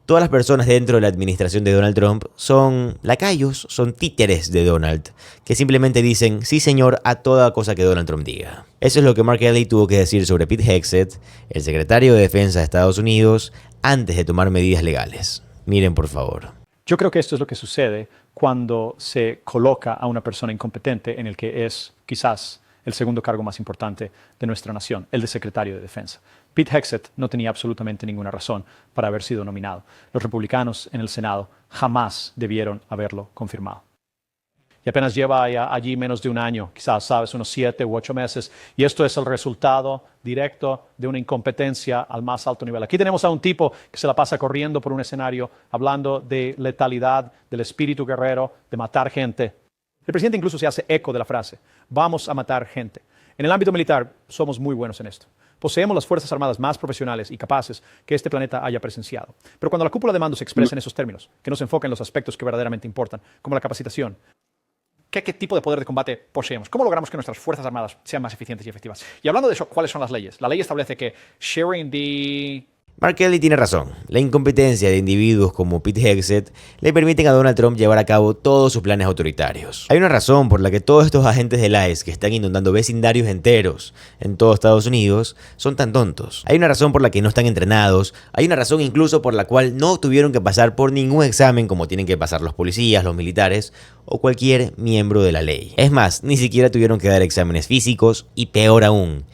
[SPEAKER 1] todas las personas dentro de la administración de Donald Trump son lacayos, son títeres de Donald, que simplemente dicen sí señor a toda cosa que Donald Trump diga. Eso es lo que Mark Kelly tuvo que decir sobre Pete Hegseth, el secretario de Defensa de Estados Unidos, antes de tomar medidas legales. Miren por favor.
[SPEAKER 12] Yo creo que esto es lo que sucede cuando se coloca a una persona incompetente en el que es quizás el segundo cargo más importante de nuestra nación, el de secretario de Defensa. Pete Hegseth no tenía absolutamente ninguna razón para haber sido nominado. Los republicanos en el Senado jamás debieron haberlo confirmado. Y apenas lleva allí menos de un año, quizás, sabes, unos 7 u 8 meses. Y esto es el resultado directo de una incompetencia al más alto nivel. Aquí tenemos a un tipo que se la pasa corriendo por un escenario, hablando de letalidad, del espíritu guerrero, de matar gente. El presidente incluso se hace eco de la frase, vamos a matar gente. En el ámbito militar somos muy buenos en esto. Poseemos las Fuerzas Armadas más profesionales y capaces que este planeta haya presenciado. Pero cuando la cúpula de mando se expresa en esos términos, que no se enfoca en los aspectos que verdaderamente importan, como la capacitación, ¿qué tipo de poder de combate poseemos? ¿Cómo logramos que nuestras Fuerzas Armadas sean más eficientes y efectivas? Y hablando de eso, ¿cuáles son las leyes? La ley establece que sharing the...
[SPEAKER 1] Mark Kelly tiene razón. La incompetencia de individuos como Pete Hegseth le permiten a Donald Trump llevar a cabo todos sus planes autoritarios. Hay una razón por la que todos estos agentes del ICE que están inundando vecindarios enteros en todo Estados Unidos son tan tontos. Hay una razón por la que no están entrenados. Hay una razón incluso por la cual no tuvieron que pasar por ningún examen como tienen que pasar los policías, los militares o cualquier miembro de la ley. Es más, ni siquiera tuvieron que dar exámenes físicos y peor aún,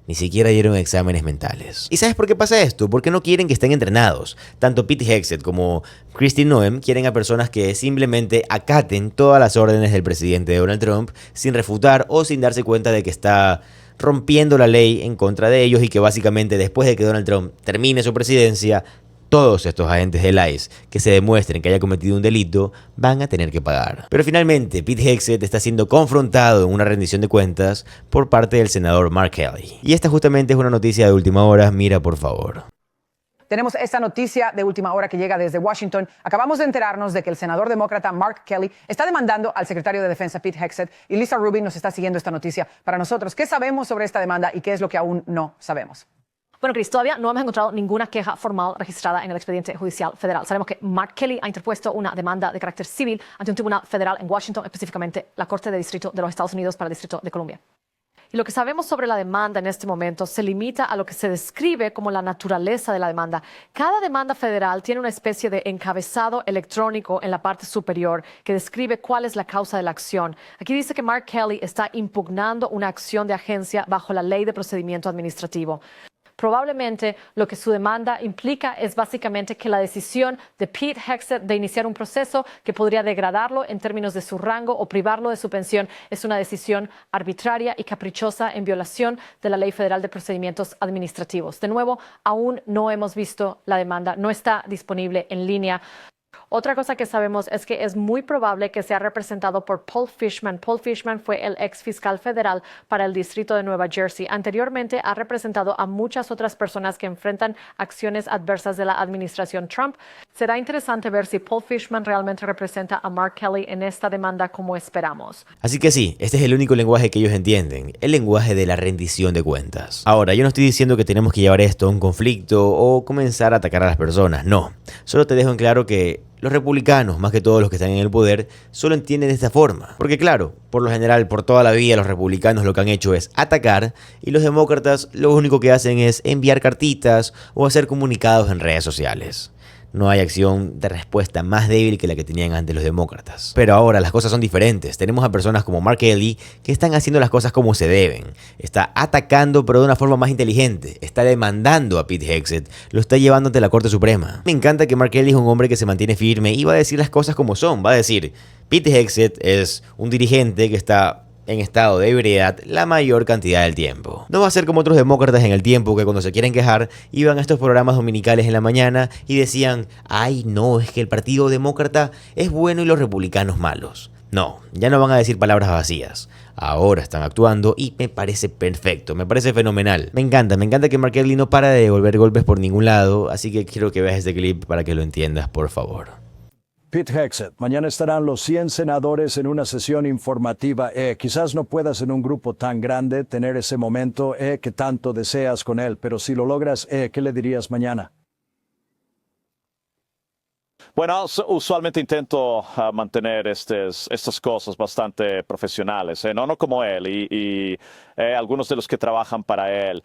[SPEAKER 1] ni siquiera dieron exámenes mentales. ¿Y sabes por qué pasa esto? Porque no quieren que estén entrenados. Tanto Pete Hegseth como Kristi Noem quieren a personas que simplemente acaten todas las órdenes del presidente Donald Trump sin refutar o sin darse cuenta de que está rompiendo la ley en contra de ellos y que básicamente después de que Donald Trump termine su presidencia, todos estos agentes del ICE que se demuestren que haya cometido un delito van a tener que pagar. Pero finalmente, Pete Hegseth está siendo confrontado en una rendición de cuentas por parte del senador Mark Kelly. Y esta justamente es una noticia de última hora, mira por favor.
[SPEAKER 16] Tenemos esta noticia de última hora que llega desde Washington. Acabamos de enterarnos de que el senador demócrata Mark Kelly está demandando al secretario de Defensa Pete Hegseth y Lisa Rubin nos está siguiendo esta noticia para nosotros. ¿Qué sabemos sobre esta demanda y qué es lo que aún no sabemos?
[SPEAKER 11] Bueno, Chris, todavía no hemos encontrado ninguna queja formal registrada en el expediente judicial federal. Sabemos que Mark Kelly ha interpuesto una demanda de carácter civil ante un tribunal federal en Washington, específicamente la Corte de Distrito de los Estados Unidos para el Distrito de Columbia. Y lo que sabemos sobre la demanda en este momento se limita a lo que se describe como la naturaleza de la demanda. Cada demanda federal tiene una especie de encabezado electrónico en la parte superior que describe cuál es la causa de la acción. Aquí dice que Mark Kelly está impugnando una acción de agencia bajo la Ley de Procedimiento Administrativo.
[SPEAKER 7] probablemente lo que su demanda implica es básicamente que la decisión de Pete Hegseth de iniciar un proceso que podría degradarlo en términos de su rango o privarlo de su pensión es una decisión arbitraria y caprichosa en violación de la Ley Federal de Procedimientos Administrativos. De nuevo, aún no hemos visto la demanda, no está disponible en línea. Otra cosa que sabemos es que es muy probable que sea representado por Paul Fishman. Paul Fishman fue el ex fiscal federal para el distrito de Nueva Jersey. Anteriormente ha representado a muchas otras personas que enfrentan acciones adversas de la administración Trump. Será interesante ver si Paul Fishman realmente representa a Mark Kelly en esta demanda como esperamos.
[SPEAKER 1] Así que sí, este es el único lenguaje que ellos entienden, el lenguaje de la rendición de cuentas. Ahora, yo no estoy diciendo que tenemos que llevar esto a un conflicto o comenzar a atacar a las personas, no. Solo te dejo en claro que los republicanos, más que todos los que están en el poder, solo entienden de esta forma. Porque claro, por lo general, por toda la vida, los republicanos lo que han hecho es atacar y los demócratas lo único que hacen es enviar cartitas o hacer comunicados en redes sociales. No hay acción de respuesta más débil que la que tenían antes los demócratas. Pero ahora las cosas son diferentes. Tenemos a personas como Mark Kelly que están haciendo las cosas como se deben. Está atacando pero de una forma más inteligente. Está demandando a Pete Hegseth. Lo está llevando ante la Corte Suprema. Me encanta que Mark Kelly es un hombre que se mantiene firme y va a decir las cosas como son. Va a decir, Pete Hegseth es un dirigente que está en estado de ebriedad la mayor cantidad del tiempo. No va a ser como otros demócratas en el tiempo que cuando se quieren quejar iban a estos programas dominicales en la mañana y decían, ay no, es que el partido demócrata es bueno y los republicanos malos. No, ya no van a decir palabras vacías. Ahora están actuando y me parece perfecto, me parece fenomenal. Me encanta que Mark Kelly no para de devolver golpes por ningún lado, así que quiero que veas este clip para que lo entiendas, por favor.
[SPEAKER 17] Pete Hegseth, mañana estarán los 100 senadores en una sesión informativa. Quizás no puedas en un grupo tan grande tener ese momento que tanto deseas con él, pero si lo logras, ¿qué le dirías mañana?
[SPEAKER 18] Bueno, usualmente intento mantener estas cosas bastante profesionales, no como él y algunos de los que trabajan para él.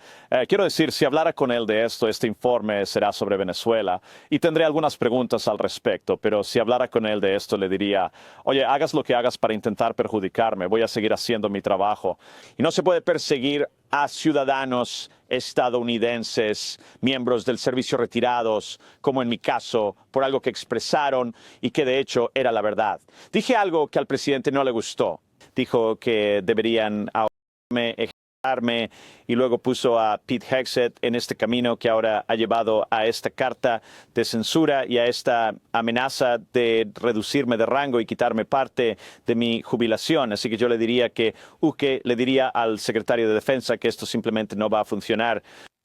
[SPEAKER 18] Quiero decir, si hablara con él de esto, este informe será sobre Venezuela y tendré algunas preguntas al respecto, pero si hablara con él de esto, le diría, oye, hagas lo que hagas para intentar perjudicarme, voy a seguir haciendo mi trabajo. Y no se puede perseguir a ciudadanos estadounidenses, miembros del servicio retirados, como en mi caso, por algo que expresaron y que de hecho era la verdad. Dije algo que al presidente no le gustó. Dijo que deberían ahorrarme, ejecutarme y luego puso a Pete Hegseth en este camino que ahora ha llevado a esta carta de censura y a esta amenaza de reducirme de rango y quitarme parte de mi jubilación. Así que yo le diría le diría al secretario de Defensa que esto simplemente no va a funcionar.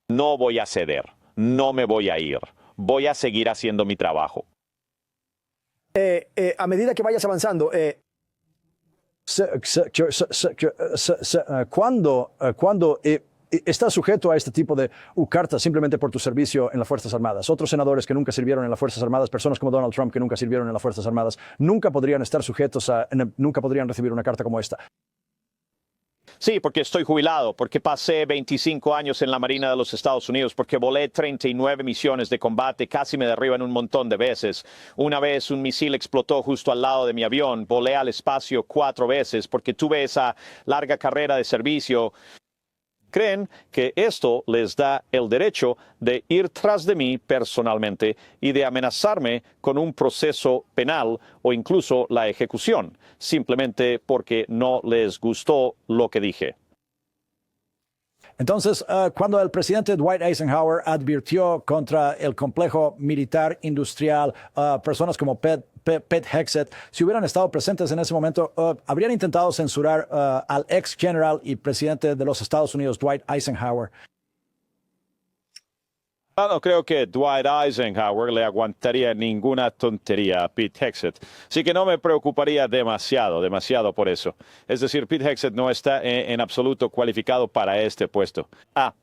[SPEAKER 18] No voy a ceder, no me voy a ir, voy a seguir haciendo mi trabajo.
[SPEAKER 17] A medida que vayas avanzando, cuando estás sujeto a este tipo de cartas simplemente por tu servicio en las Fuerzas Armadas. Otros senadores que nunca sirvieron en las Fuerzas Armadas, personas como Donald Trump que nunca sirvieron en las Fuerzas Armadas, nunca podrían estar sujetos nunca podrían recibir una carta como esta.
[SPEAKER 18] Sí, porque estoy jubilado, porque pasé 25 años en la Marina de los Estados Unidos, porque volé 39 misiones de combate, casi me derriban un montón de veces. Una vez un misil explotó justo al lado de mi avión, volé al espacio 4 veces, porque tuve esa larga carrera de servicio. Creen que esto les da el derecho de ir tras de mí personalmente y de amenazarme con un proceso penal o incluso la ejecución, simplemente porque no les gustó lo que dije.
[SPEAKER 17] Entonces, cuando el presidente Dwight Eisenhower advirtió contra el complejo militar industrial, personas como Pete Hegseth, si hubieran estado presentes en ese momento, habrían intentado censurar al ex general y presidente de los Estados Unidos, Dwight Eisenhower.
[SPEAKER 18] No creo que Dwight Eisenhower le aguantaría ninguna tontería a Pete Hegseth, así que no me preocuparía demasiado por eso. Es decir, Pete Hegseth no está en absoluto cualificado para este puesto.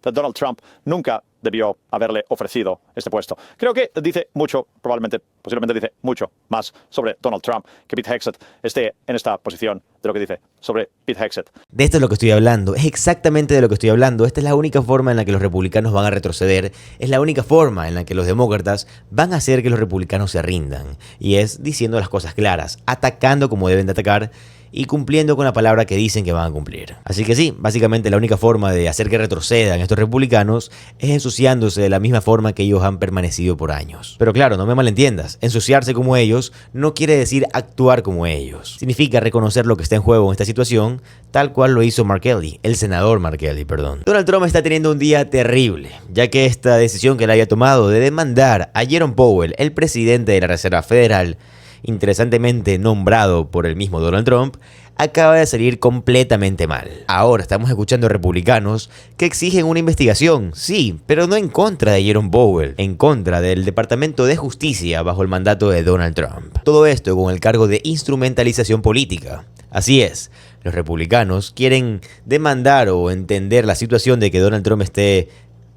[SPEAKER 18] Donald Trump nunca debió haberle ofrecido este puesto. Creo que dice mucho, posiblemente dice mucho más sobre Donald Trump que Pete Hegseth esté en esta posición de lo que dice sobre Pete Hegseth.
[SPEAKER 1] De esto es lo que estoy hablando, es exactamente de lo que estoy hablando. Esta es la única forma en la que los republicanos van a retroceder, es la única forma en la que los demócratas van a hacer que los republicanos se rindan. Y es diciendo las cosas claras, atacando como deben de atacar y cumpliendo con la palabra que dicen que van a cumplir. Así que sí, básicamente la única forma de hacer que retrocedan estos republicanos es ensuciándose de la misma forma que ellos han permanecido por años. Pero claro, no me malentiendas, ensuciarse como ellos no quiere decir actuar como ellos. Significa reconocer lo que está en juego en esta situación, tal cual lo hizo el senador Mark Kelly. Donald Trump está teniendo un día terrible, ya que esta decisión que él haya tomado de demandar a Jerome Powell, el presidente de la Reserva Federal, interesantemente nombrado por el mismo Donald Trump, acaba de salir completamente mal. Ahora estamos escuchando republicanos que exigen una investigación, sí, pero no en contra de Jerome Powell, en contra del Departamento de Justicia bajo el mandato de Donald Trump. Todo esto con el cargo de instrumentalización política. Así es, los republicanos quieren demandar o entender la situación de que Donald Trump esté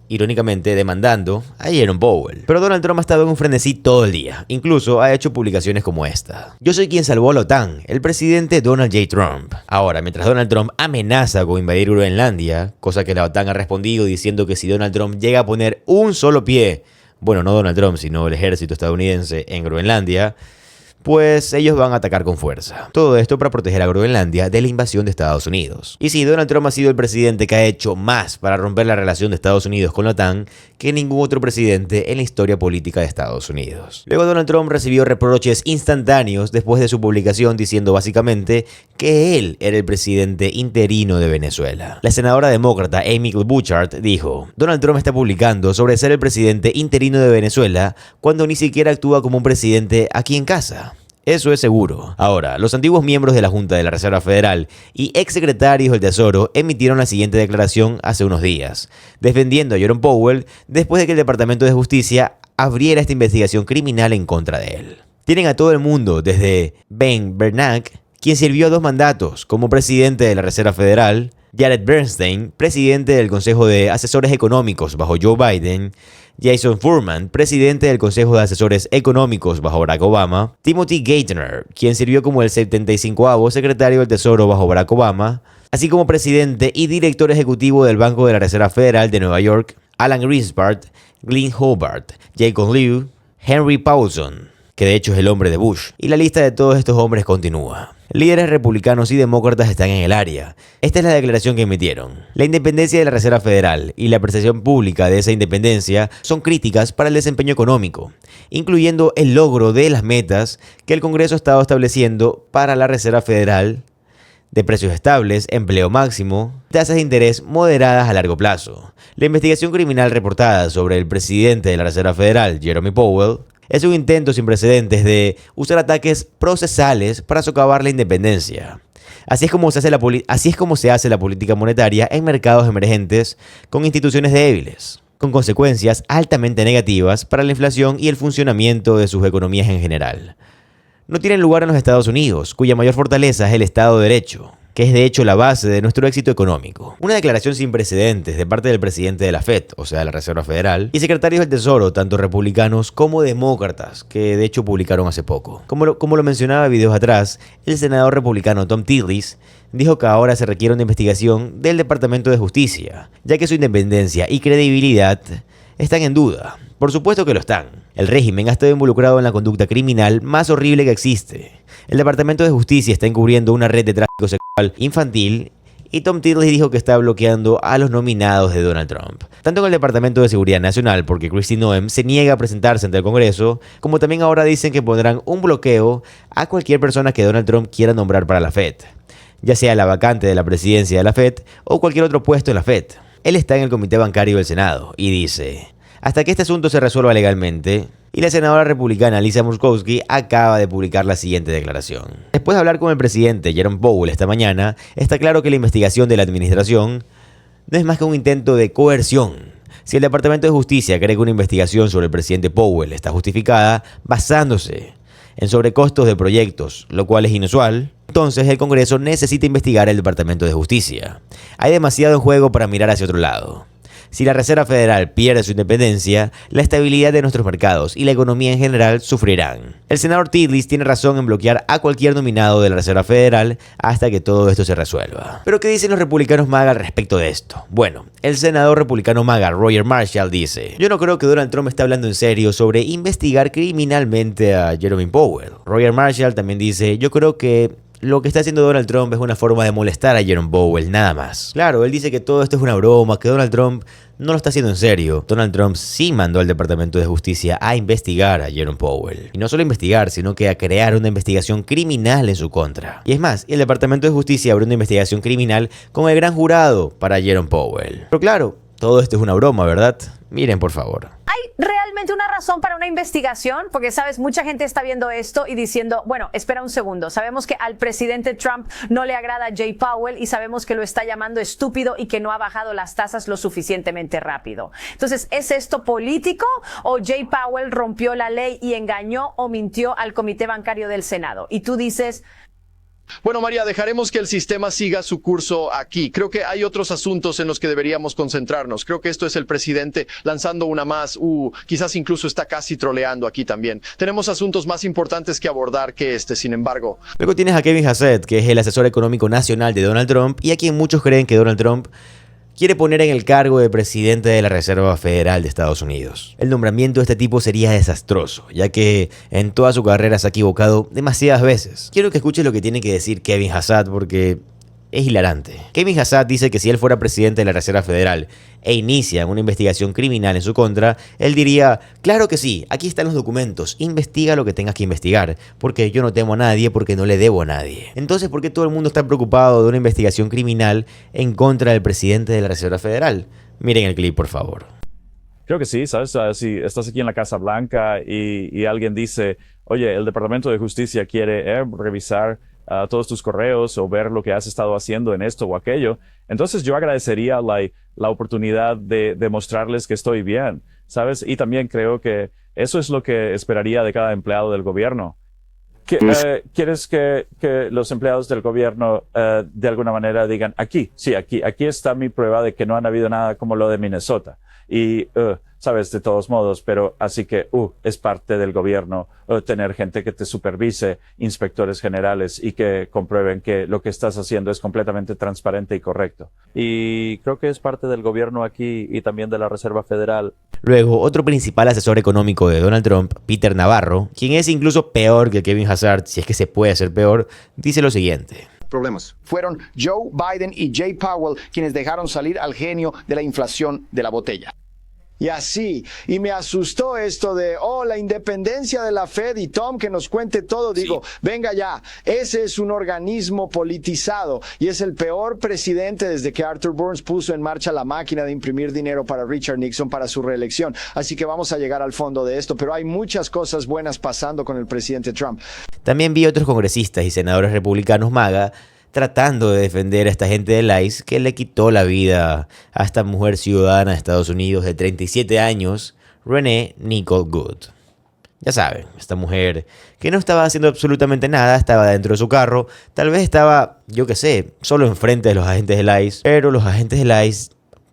[SPEAKER 1] irónicamente demandando a Jerome Powell. Pero Donald Trump ha estado en un frenesí todo el día. Incluso ha hecho publicaciones como esta. Yo soy quien salvó a la OTAN, el presidente Donald J. Trump. Ahora, mientras Donald Trump amenaza con invadir Groenlandia, cosa que la OTAN ha respondido diciendo que si Donald Trump llega a poner un solo pie, bueno, no Donald Trump, sino el ejército estadounidense en Groenlandia, pues ellos van a atacar con fuerza. Todo esto para proteger a Groenlandia de la invasión de Estados Unidos. Y sí, Donald Trump ha sido el presidente que ha hecho más para romper la relación de Estados Unidos con la OTAN que ningún otro presidente en la historia política de Estados Unidos. Luego Donald Trump recibió reproches instantáneos después de su publicación diciendo básicamente que él era el presidente interino de Venezuela. La senadora demócrata Amy Klobuchar dijo: Donald Trump está publicando sobre ser el presidente interino de Venezuela cuando ni siquiera actúa como un presidente aquí en casa. Eso es seguro. Ahora, los antiguos miembros de la Junta de la Reserva Federal y exsecretarios del Tesoro emitieron la siguiente declaración hace unos días, defendiendo a Jerome Powell después de que el Departamento de Justicia abriera esta investigación criminal en contra de él. Tienen a todo el mundo, desde Ben Bernanke, quien sirvió 2 mandatos como presidente de la Reserva Federal, Jared Bernstein, presidente del Consejo de Asesores Económicos bajo Joe Biden, Jason Furman, presidente del Consejo de Asesores Económicos bajo Barack Obama, Timothy Geithner, quien sirvió como el 75º secretario del Tesoro bajo Barack Obama, así como presidente y director ejecutivo del Banco de la Reserva Federal de Nueva York, Alan Greenspan, Glenn Hobart, Jacob Lew, Henry Paulson, que de hecho es el hombre de Bush, y la lista de todos estos hombres continúa. Líderes republicanos y demócratas están en el área. Esta es la declaración que emitieron. La independencia de la Reserva Federal y la percepción pública de esa independencia son críticas para el desempeño económico, incluyendo el logro de las metas que el Congreso ha estado estableciendo para la Reserva Federal de precios estables, empleo máximo, tasas de interés moderadas a largo plazo. La investigación criminal reportada sobre el presidente de la Reserva Federal, Jerome Powell, es un intento sin precedentes de usar ataques procesales para socavar la independencia. Así es como se hace la política monetaria en mercados emergentes con instituciones débiles, con consecuencias altamente negativas para la inflación y el funcionamiento de sus economías en general. No tienen lugar en los Estados Unidos, cuya mayor fortaleza es el Estado de Derecho, que es de hecho la base de nuestro éxito económico. Una declaración sin precedentes de parte del presidente de la Fed, o sea, de la Reserva Federal, y secretarios del Tesoro, tanto republicanos como demócratas, que de hecho publicaron hace poco. Como lo mencionaba videos atrás, el senador republicano Tom Tillis dijo que ahora se requiere una investigación del Departamento de Justicia, ya que su independencia y credibilidad están en duda. Por supuesto que lo están. El régimen ha estado involucrado en la conducta criminal más horrible que existe. El Departamento de Justicia está encubriendo una red de tráfico sexual infantil y Tom Tillis dijo que está bloqueando a los nominados de Donald Trump. Tanto en el Departamento de Seguridad Nacional, porque Kristi Noem se niega a presentarse ante el Congreso, como también ahora dicen que pondrán un bloqueo a cualquier persona que Donald Trump quiera nombrar para la Fed, ya sea la vacante de la presidencia de la Fed o cualquier otro puesto en la Fed. Él está en el Comité Bancario del Senado y dice: hasta que este asunto se resuelva legalmente. Y la senadora republicana Lisa Murkowski acaba de publicar la siguiente declaración. Después de hablar con el presidente Jerome Powell esta mañana, está claro que la investigación de la administración no es más que un intento de coerción. Si el Departamento de Justicia cree que una investigación sobre el presidente Powell está justificada basándose en sobrecostos de proyectos, lo cual es inusual, entonces el Congreso necesita investigar el Departamento de Justicia. Hay demasiado en juego para mirar hacia otro lado. Si la Reserva Federal pierde su independencia, la estabilidad de nuestros mercados y la economía en general sufrirán. El senador Tillis tiene razón en bloquear a cualquier nominado de la Reserva Federal hasta que todo esto se resuelva. ¿Pero qué dicen los republicanos MAGA al respecto de esto? Bueno, el senador republicano MAGA, Roger Marshall, dice: yo no creo que Donald Trump esté hablando en serio sobre investigar criminalmente a Jerome Powell. Roger Marshall también dice: yo creo que lo que está haciendo Donald Trump es una forma de molestar a Jerome Powell, nada más. Claro, él dice que todo esto es una broma, que Donald Trump no lo está haciendo en serio. Donald Trump sí mandó al Departamento de Justicia a investigar a Jerome Powell. Y no solo investigar, sino que a crear una investigación criminal en su contra. Y es más, el Departamento de Justicia abrió una investigación criminal con el gran jurado para Jerome Powell. Pero claro, todo esto es una broma, ¿verdad? Miren, por favor.
[SPEAKER 11] ¿Hay realmente una razón para una investigación? Porque, sabes, mucha gente está viendo esto y diciendo, bueno, espera un segundo. Sabemos que al presidente Trump no le agrada Jay Powell y sabemos que lo está llamando estúpido y que no ha bajado las tasas lo suficientemente rápido. Entonces, ¿es esto político o Jay Powell rompió la ley y engañó o mintió al Comité Bancario del Senado? Y tú dices...
[SPEAKER 4] Bueno, María, dejaremos que el sistema siga su curso aquí. Creo que hay otros asuntos en los que deberíamos concentrarnos. Creo que esto es el presidente lanzando una más. Quizás incluso está casi troleando aquí también. Tenemos asuntos más importantes que abordar que este, sin embargo.
[SPEAKER 1] Luego tienes a Kevin Hassett, que es el asesor económico nacional de Donald Trump y a quien muchos creen que Donald Trump quiere poner en el cargo de presidente de la Reserva Federal de Estados Unidos. El nombramiento de este tipo sería desastroso, ya que en toda su carrera se ha equivocado demasiadas veces. Quiero que escuches lo que tiene que decir Kevin Hassett porque es hilarante. Kevin Hassett dice que si él fuera presidente de la Reserva Federal e inicia una investigación criminal en su contra, él diría, claro que sí, aquí están los documentos, investiga lo que tengas que investigar, porque yo no temo a nadie, porque no le debo a nadie. Entonces, ¿por qué todo el mundo está preocupado de una investigación criminal en contra del presidente de la Reserva Federal? Miren el clip, por favor.
[SPEAKER 18] Creo que sí, ¿sabes? Si estás aquí en la Casa Blanca y alguien dice, oye, el Departamento de Justicia quiere revisar todos tus correos o ver lo que has estado haciendo en esto o aquello, entonces yo agradecería la oportunidad de demostrarles que estoy bien, ¿sabes? Y también creo que eso es lo que esperaría de cada empleado del gobierno. ¿Quieres que los empleados del gobierno de alguna manera digan, aquí está mi prueba de que no han habido nada como lo de Minnesota? Y, sabes, de todos modos, pero así que, es parte del gobierno tener gente que te supervise, inspectores generales y que comprueben que lo que estás haciendo es completamente transparente y correcto. Y creo que es parte del gobierno aquí y también de la Reserva Federal.
[SPEAKER 1] Luego, otro principal asesor económico de Donald Trump, Peter Navarro, quien es incluso peor que Kevin Hassett, si es que se puede hacer peor, dice lo siguiente.
[SPEAKER 19] Problemas. Fueron Joe Biden y Jay Powell quienes dejaron salir al genio de la inflación de la botella. Y así, y me asustó esto de, la independencia de la Fed y Tom que nos cuente todo. Digo, venga ya, ese es un organismo politizado y es el peor presidente desde que Arthur Burns puso en marcha la máquina de imprimir dinero para Richard Nixon para su reelección. Así que vamos a llegar al fondo de esto, pero hay muchas cosas buenas pasando con el presidente Trump.
[SPEAKER 1] También vi otros congresistas y senadores republicanos MAGA tratando de defender a esta gente del ICE que le quitó la vida a esta mujer ciudadana de Estados Unidos de 37 años, Renee Nicole Good. Ya saben, esta mujer que no estaba haciendo absolutamente nada, estaba dentro de su carro, tal vez estaba, yo qué sé, solo enfrente de los agentes del ICE, pero los agentes del ICE,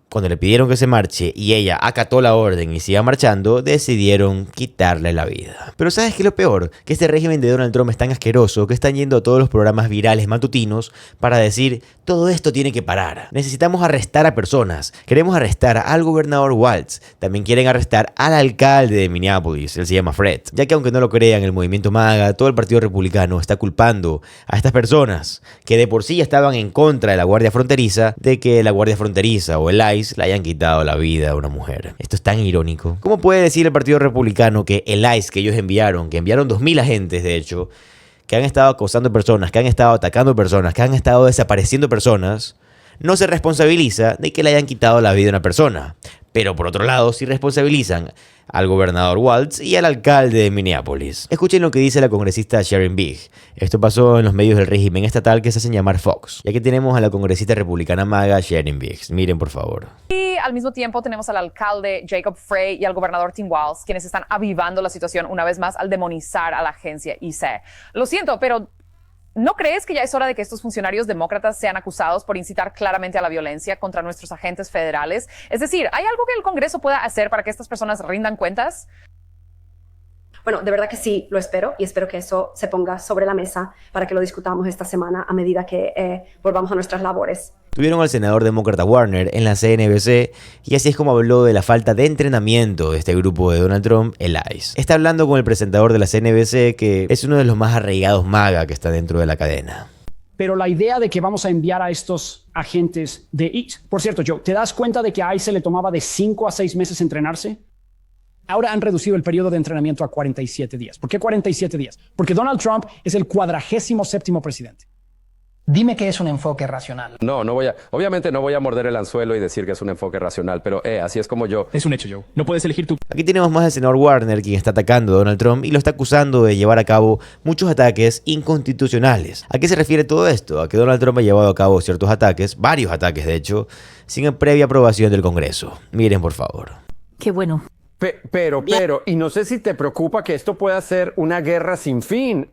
[SPEAKER 1] cuando le pidieron que se marche y ella acató la orden y siga marchando, decidieron quitarle la vida. Pero ¿sabes qué es lo peor? Que este régimen de Donald Trump es tan asqueroso que están yendo a todos los programas virales matutinos para decir, todo esto tiene que parar. Necesitamos arrestar a personas. Queremos arrestar al gobernador Walz. También quieren arrestar al alcalde de Minneapolis, él se llama Fred. Ya que aunque no lo crean, el movimiento MAGA, todo el partido republicano está culpando a estas personas que de por sí ya estaban en contra de la Guardia Fronteriza, de que la Guardia Fronteriza o el ICE le hayan quitado la vida a una mujer. Esto es tan irónico. ¿Cómo puede decir el Partido Republicano que el ICE que ellos enviaron, que enviaron 2.000 agentes de hecho, que han estado acosando personas, que han estado atacando personas, que han estado desapareciendo personas, no se responsabiliza de que le hayan quitado la vida a una persona? Pero por otro lado, sí responsabilizan al gobernador Walz y al alcalde de Minneapolis. Escuchen lo que dice la congresista Sharon Bigg. Esto pasó en los medios del régimen estatal que se hacen llamar Fox. Y aquí tenemos a la congresista republicana MAGA Sharon Bigg. Miren, por favor.
[SPEAKER 20] Y al mismo tiempo tenemos al alcalde Jacob Frey y al gobernador Tim Walz, quienes están avivando la situación una vez más al demonizar a la agencia ICE. Lo siento, pero ¿no crees que ya es hora de que estos funcionarios demócratas sean acusados por incitar claramente a la violencia contra nuestros agentes federales? Es decir, ¿hay algo que el Congreso pueda hacer para que estas personas rindan cuentas?
[SPEAKER 21] Bueno, de verdad que sí, lo espero y espero que eso se ponga sobre la mesa para que lo discutamos esta semana a medida que volvamos a nuestras labores.
[SPEAKER 1] Tuvieron al senador demócrata Warner en la CNBC y así es como habló de la falta de entrenamiento de este grupo de Donald Trump, el ICE. Está hablando con el presentador de la CNBC que es uno de los más arraigados MAGA que está dentro de la cadena.
[SPEAKER 3] pero la idea de que vamos a enviar a estos agentes de ICE, por cierto, Joe, ¿te das cuenta de que a ICE se le tomaba de 5 a 6 meses entrenarse? Ahora han reducido el periodo de entrenamiento a 47 días. ¿Por qué 47 días? Porque Donald Trump es el 47º presidente. Dime que es un enfoque racional.
[SPEAKER 22] No, obviamente no voy a morder el anzuelo y decir que es un enfoque racional, pero así es como yo.
[SPEAKER 3] Es un hecho, Joe. No puedes elegir tú.
[SPEAKER 1] Aquí tenemos más al senador Warner, quien está atacando a Donald Trump y lo está acusando de llevar a cabo muchos ataques inconstitucionales. ¿A qué se refiere todo esto? A que Donald Trump ha llevado a cabo ciertos ataques, varios ataques de hecho, sin previa aprobación del Congreso. Miren por favor.
[SPEAKER 23] Qué bueno.
[SPEAKER 24] Pero, y no sé si te preocupa que esto pueda ser una guerra sin fin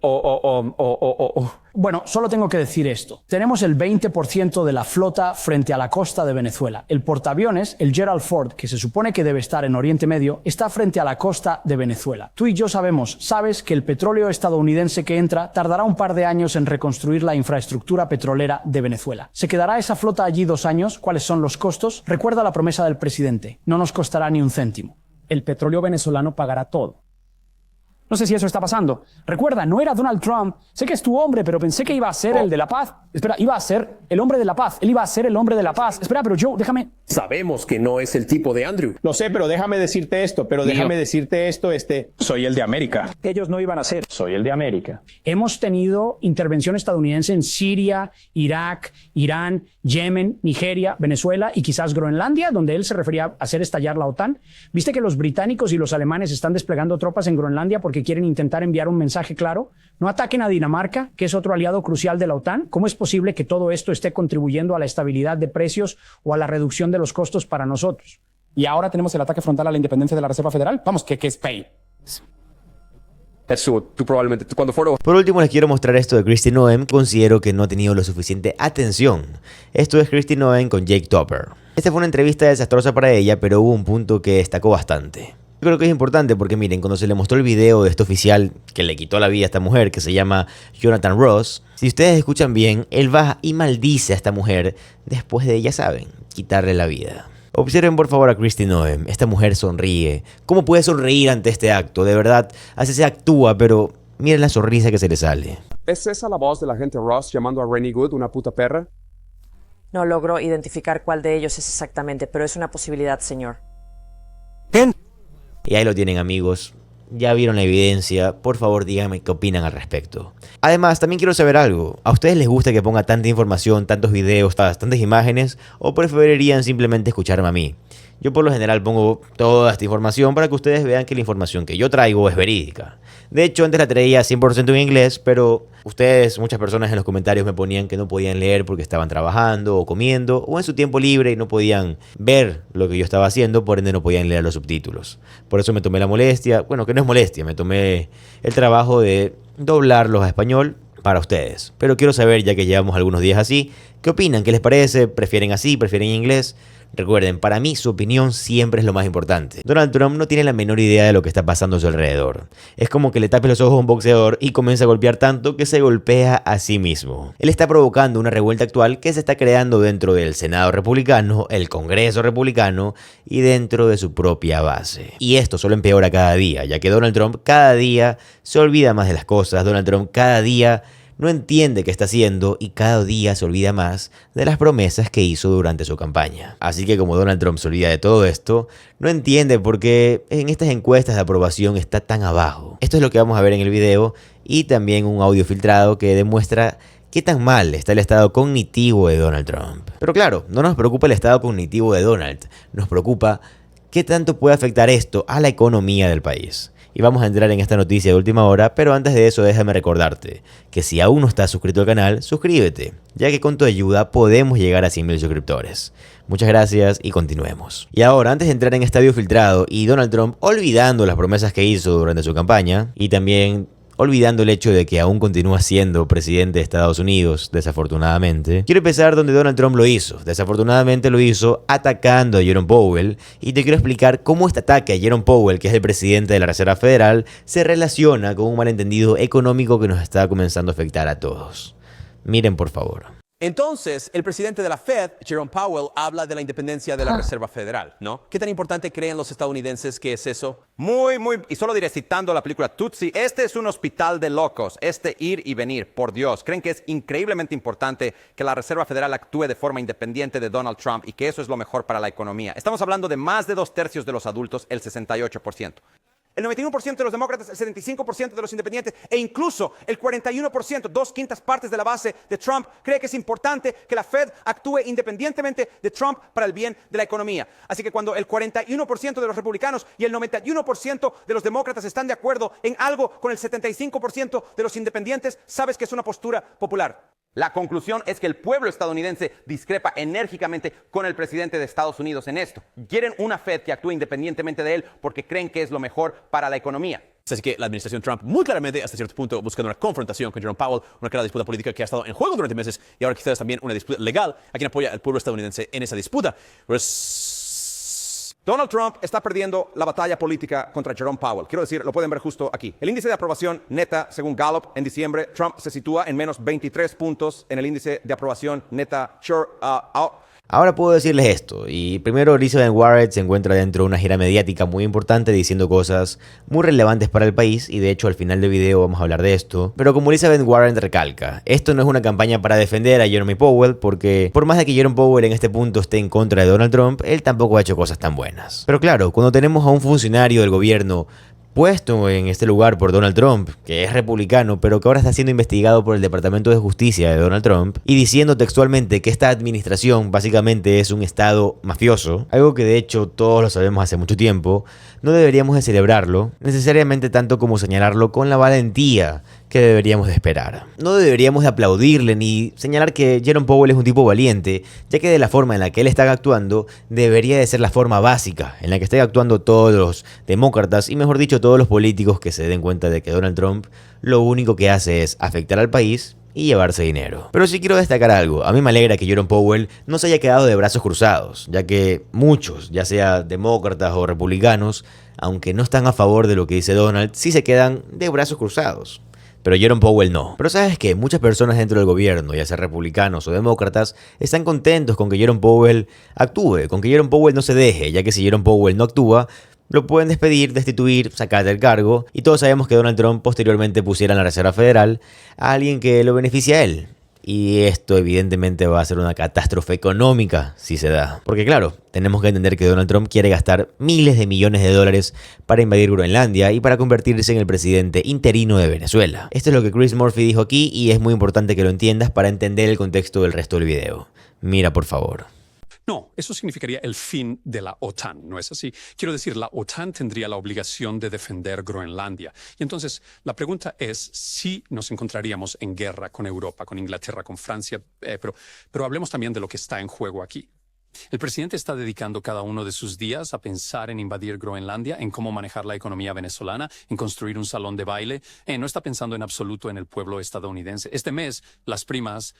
[SPEAKER 3] Bueno, solo tengo que decir esto. Tenemos el 20% de la flota frente a la costa de Venezuela. El portaaviones, el Gerald Ford, que se supone que debe estar en Oriente Medio, está frente a la costa de Venezuela. Tú y yo sabes que el petróleo estadounidense que entra tardará un par de años en reconstruir la infraestructura petrolera de Venezuela. ¿Se quedará esa flota allí 2 años? ¿Cuáles son los costos? Recuerda la promesa del presidente. No nos costará ni un céntimo. El petróleo venezolano pagará todo. No sé si eso está pasando. Recuerda, no era Donald Trump. Sé que es tu hombre, pero pensé que iba a ser el de la paz. Espera, iba a ser el hombre de la paz. Él iba a ser el hombre de la paz. Espera, pero Joe, déjame...
[SPEAKER 24] Sabemos que no es el tipo de Andrew.
[SPEAKER 3] Lo sé, pero déjame decirte esto, soy el de América. Ellos no iban a ser. Soy el de América. Hemos tenido intervención estadounidense en Siria, Irak, Irán, Yemen, Nigeria, Venezuela y quizás Groenlandia, donde él se refería a hacer estallar la OTAN. ¿Viste que los británicos y los alemanes están desplegando tropas en Groenlandia porque quieren intentar enviar un mensaje claro? No ataquen a Dinamarca, que es otro aliado crucial de la OTAN. ¿Cómo es posible que todo esto esté contribuyendo a la estabilidad de precios o a la reducción de los costos para nosotros? Y ahora tenemos el ataque frontal a la independencia de la Reserva Federal. Vamos, que es pay.
[SPEAKER 22] Eso, tú probablemente, cuando fueron...
[SPEAKER 1] Por último les quiero mostrar esto de Kristi Noem. Considero que no ha tenido lo suficiente atención. Esto es Kristi Noem con Jake Tapper. Esta fue una entrevista desastrosa para ella, pero hubo un punto que destacó bastante. Yo creo que es importante porque miren, cuando se le mostró el video de este oficial que le quitó la vida a esta mujer, que se llama Jonathan Ross, si ustedes escuchan bien, él va y maldice a esta mujer después de, ya saben, quitarle la vida. Observen por favor a Kristi Noem. Esta mujer sonríe. ¿Cómo puede sonreír ante este acto? De verdad, así se actúa, pero miren la sonrisa que se le sale.
[SPEAKER 22] ¿Es esa la voz del agente Ross llamando a Rennie Good una puta perra?
[SPEAKER 23] No logro identificar cuál de ellos es exactamente, pero es una posibilidad, señor.
[SPEAKER 1] Y ahí lo tienen, amigos. Ya vieron la evidencia. Por favor, díganme qué opinan al respecto. Además, también quiero saber algo. ¿A ustedes les gusta que ponga tanta información, tantos videos, tantas imágenes? ¿O preferirían simplemente escucharme a mí? Yo por lo general pongo toda esta información para que ustedes vean que la información que yo traigo es verídica. De hecho, antes la traía 100% en inglés, pero ustedes, muchas personas en los comentarios me ponían que no podían leer porque estaban trabajando o comiendo o en su tiempo libre y no podían ver lo que yo estaba haciendo, por ende no podían leer los subtítulos. Por eso me tomé la molestia, bueno, que no es molestia, me tomé el trabajo de doblarlos a español para ustedes. Pero quiero saber, ya que llevamos algunos días así, ¿qué opinan? ¿Qué les parece? ¿Prefieren así? ¿Prefieren inglés? Recuerden, para mí su opinión siempre es lo más importante. Donald Trump no tiene la menor idea de lo que está pasando a su alrededor. Es como que le tape los ojos a un boxeador y comienza a golpear tanto que se golpea a sí mismo. Él está provocando una revuelta actual que se está creando dentro del Senado republicano, el Congreso republicano y dentro de su propia base. Y esto solo empeora cada día, ya que Donald Trump cada día se olvida más de las cosas. Donald Trump cada día no entiende qué está haciendo y cada día se olvida más de las promesas que hizo durante su campaña. Así que como Donald Trump se olvida de todo esto, no entiende por qué en estas encuestas de aprobación está tan abajo. Esto es lo que vamos a ver en el video y también un audio filtrado que demuestra qué tan mal está el estado cognitivo de Donald Trump. Pero claro, no nos preocupa el estado cognitivo de Donald, nos preocupa qué tanto puede afectar esto a la economía del país. Y vamos a entrar en esta noticia de última hora, pero antes de eso déjame recordarte que si aún no estás suscrito al canal, suscríbete, ya que con tu ayuda podemos llegar a 100.000 suscriptores. Muchas gracias y continuemos. Y ahora, antes de entrar en este audio filtrado y Donald Trump olvidando las promesas que hizo durante su campaña y también olvidando el hecho de que aún continúa siendo presidente de Estados Unidos, desafortunadamente, quiero empezar donde Donald Trump lo hizo. Desafortunadamente lo hizo atacando a Jerome Powell, y te quiero explicar cómo este ataque a Jerome Powell, que es el presidente de la Reserva Federal, se relaciona con un malentendido económico que nos está comenzando a afectar a todos. Miren por favor.
[SPEAKER 5] Entonces, el presidente de la Fed, Jerome Powell, habla de la independencia de la Reserva Federal, ¿no? ¿Qué tan importante creen los estadounidenses que es eso? Y solo diré, citando la película Tootsie, este es un hospital de locos, ir y venir, por Dios. Creen que es increíblemente importante que la Reserva Federal actúe de forma independiente de Donald Trump y que eso es lo mejor para la economía. Estamos hablando de más de 2/3 de los adultos, el 68%. El 91% de los demócratas, el 75% de los independientes e incluso el 41%, 2/5 partes de la base de Trump, cree que es importante que la Fed actúe independientemente de Trump para el bien de la economía. Así que cuando el 41% de los republicanos y el 91% de los demócratas están de acuerdo en algo con el 75% de los independientes, sabes que es una postura popular. La conclusión es que el pueblo estadounidense discrepa enérgicamente con el presidente de Estados Unidos en esto. Quieren una Fed que actúe independientemente de él porque creen que es lo mejor para la economía. Así que la administración Trump muy claramente, hasta cierto punto, buscando una confrontación con Jerome Powell, una clara disputa política que ha estado en juego durante meses y ahora quizás también una disputa legal a quien apoya al pueblo estadounidense en esa disputa. Pues Donald Trump está perdiendo la batalla política contra Jerome Powell. Quiero decir, lo pueden ver justo aquí. El índice de aprobación neta, según Gallup, en diciembre, Trump se sitúa en menos 23 puntos en el índice de aprobación neta.
[SPEAKER 1] Ahora puedo decirles esto, y primero Elizabeth Warren se encuentra dentro de una gira mediática muy importante diciendo cosas muy relevantes para el país, y de hecho al final del video vamos a hablar de esto, pero como Elizabeth Warren recalca, esto no es una campaña para defender a Jerome Powell, porque por más de que Jerome Powell en este punto esté en contra de Donald Trump, él tampoco ha hecho cosas tan buenas. Pero claro, cuando tenemos a un funcionario del gobierno puesto en este lugar por Donald Trump, que es republicano, pero que ahora está siendo investigado por el Departamento de Justicia de Donald Trump, y diciendo textualmente que esta administración básicamente es un estado mafioso, algo que de hecho todos lo sabemos hace mucho tiempo, no deberíamos de celebrarlo necesariamente tanto como señalarlo con la valentía que deberíamos de esperar. No deberíamos de aplaudirle ni señalar que Jerome Powell es un tipo valiente, ya que de la forma en la que él está actuando debería de ser la forma básica en la que estén actuando todos los demócratas y mejor dicho todos los políticos que se den cuenta de que Donald Trump lo único que hace es afectar al país y llevarse dinero. Pero sí quiero destacar algo, a mí me alegra que Jerome Powell no se haya quedado de brazos cruzados, ya que muchos, ya sea demócratas o republicanos, aunque no están a favor de lo que dice Donald, sí se quedan de brazos cruzados. Pero Jerome Powell no. Pero ¿sabes qué? Muchas personas dentro del gobierno, ya sea republicanos o demócratas, están contentos con que Jerome Powell actúe, con que Jerome Powell no se deje, ya que si Jerome Powell no actúa, lo pueden despedir, destituir, sacar del cargo, y todos sabemos que Donald Trump posteriormente pusiera en la Reserva Federal a alguien que lo beneficie a él. Y esto evidentemente va a ser una catástrofe económica si se da. Porque claro, tenemos que entender que Donald Trump quiere gastar miles de millones de dólares para invadir Groenlandia y para convertirse en el presidente interino de Venezuela. Esto es lo que Chris Murphy dijo aquí y es muy importante que lo entiendas para entender el contexto del resto del video. Mira por favor.
[SPEAKER 6] No, eso significaría el fin de la OTAN, ¿no es así? Quiero decir, la OTAN tendría la obligación de defender Groenlandia. Y entonces, la pregunta es si nos encontraríamos en guerra con Europa, con Inglaterra, con Francia, pero hablemos también de lo que está en juego aquí. El presidente está dedicando cada uno de sus días a pensar en invadir Groenlandia, en cómo manejar la economía venezolana, en construir un salón de baile. No está pensando en absoluto en el pueblo estadounidense. Este mes, las primas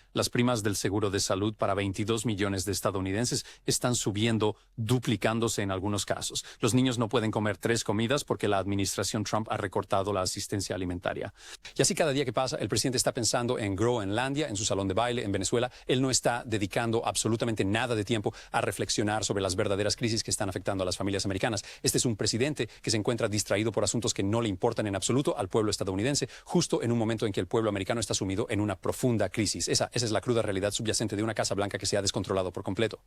[SPEAKER 6] del seguro de salud para 22 millones de estadounidenses están subiendo, duplicándose en algunos casos. Los niños no pueden comer 3 comidas porque la administración Trump ha recortado la asistencia alimentaria. Y así cada día que pasa, el presidente está pensando en Groenlandia, en su salón de baile, en Venezuela. Él no está dedicando absolutamente nada de tiempo a reflexionar sobre las verdaderas crisis que están afectando a las familias americanas. Este es un presidente que se encuentra distraído por asuntos que no le importan en absoluto al pueblo estadounidense, justo en un momento en que el pueblo americano está sumido en una profunda crisis. Esa es la cruda realidad subyacente de una Casa Blanca que se ha descontrolado por completo.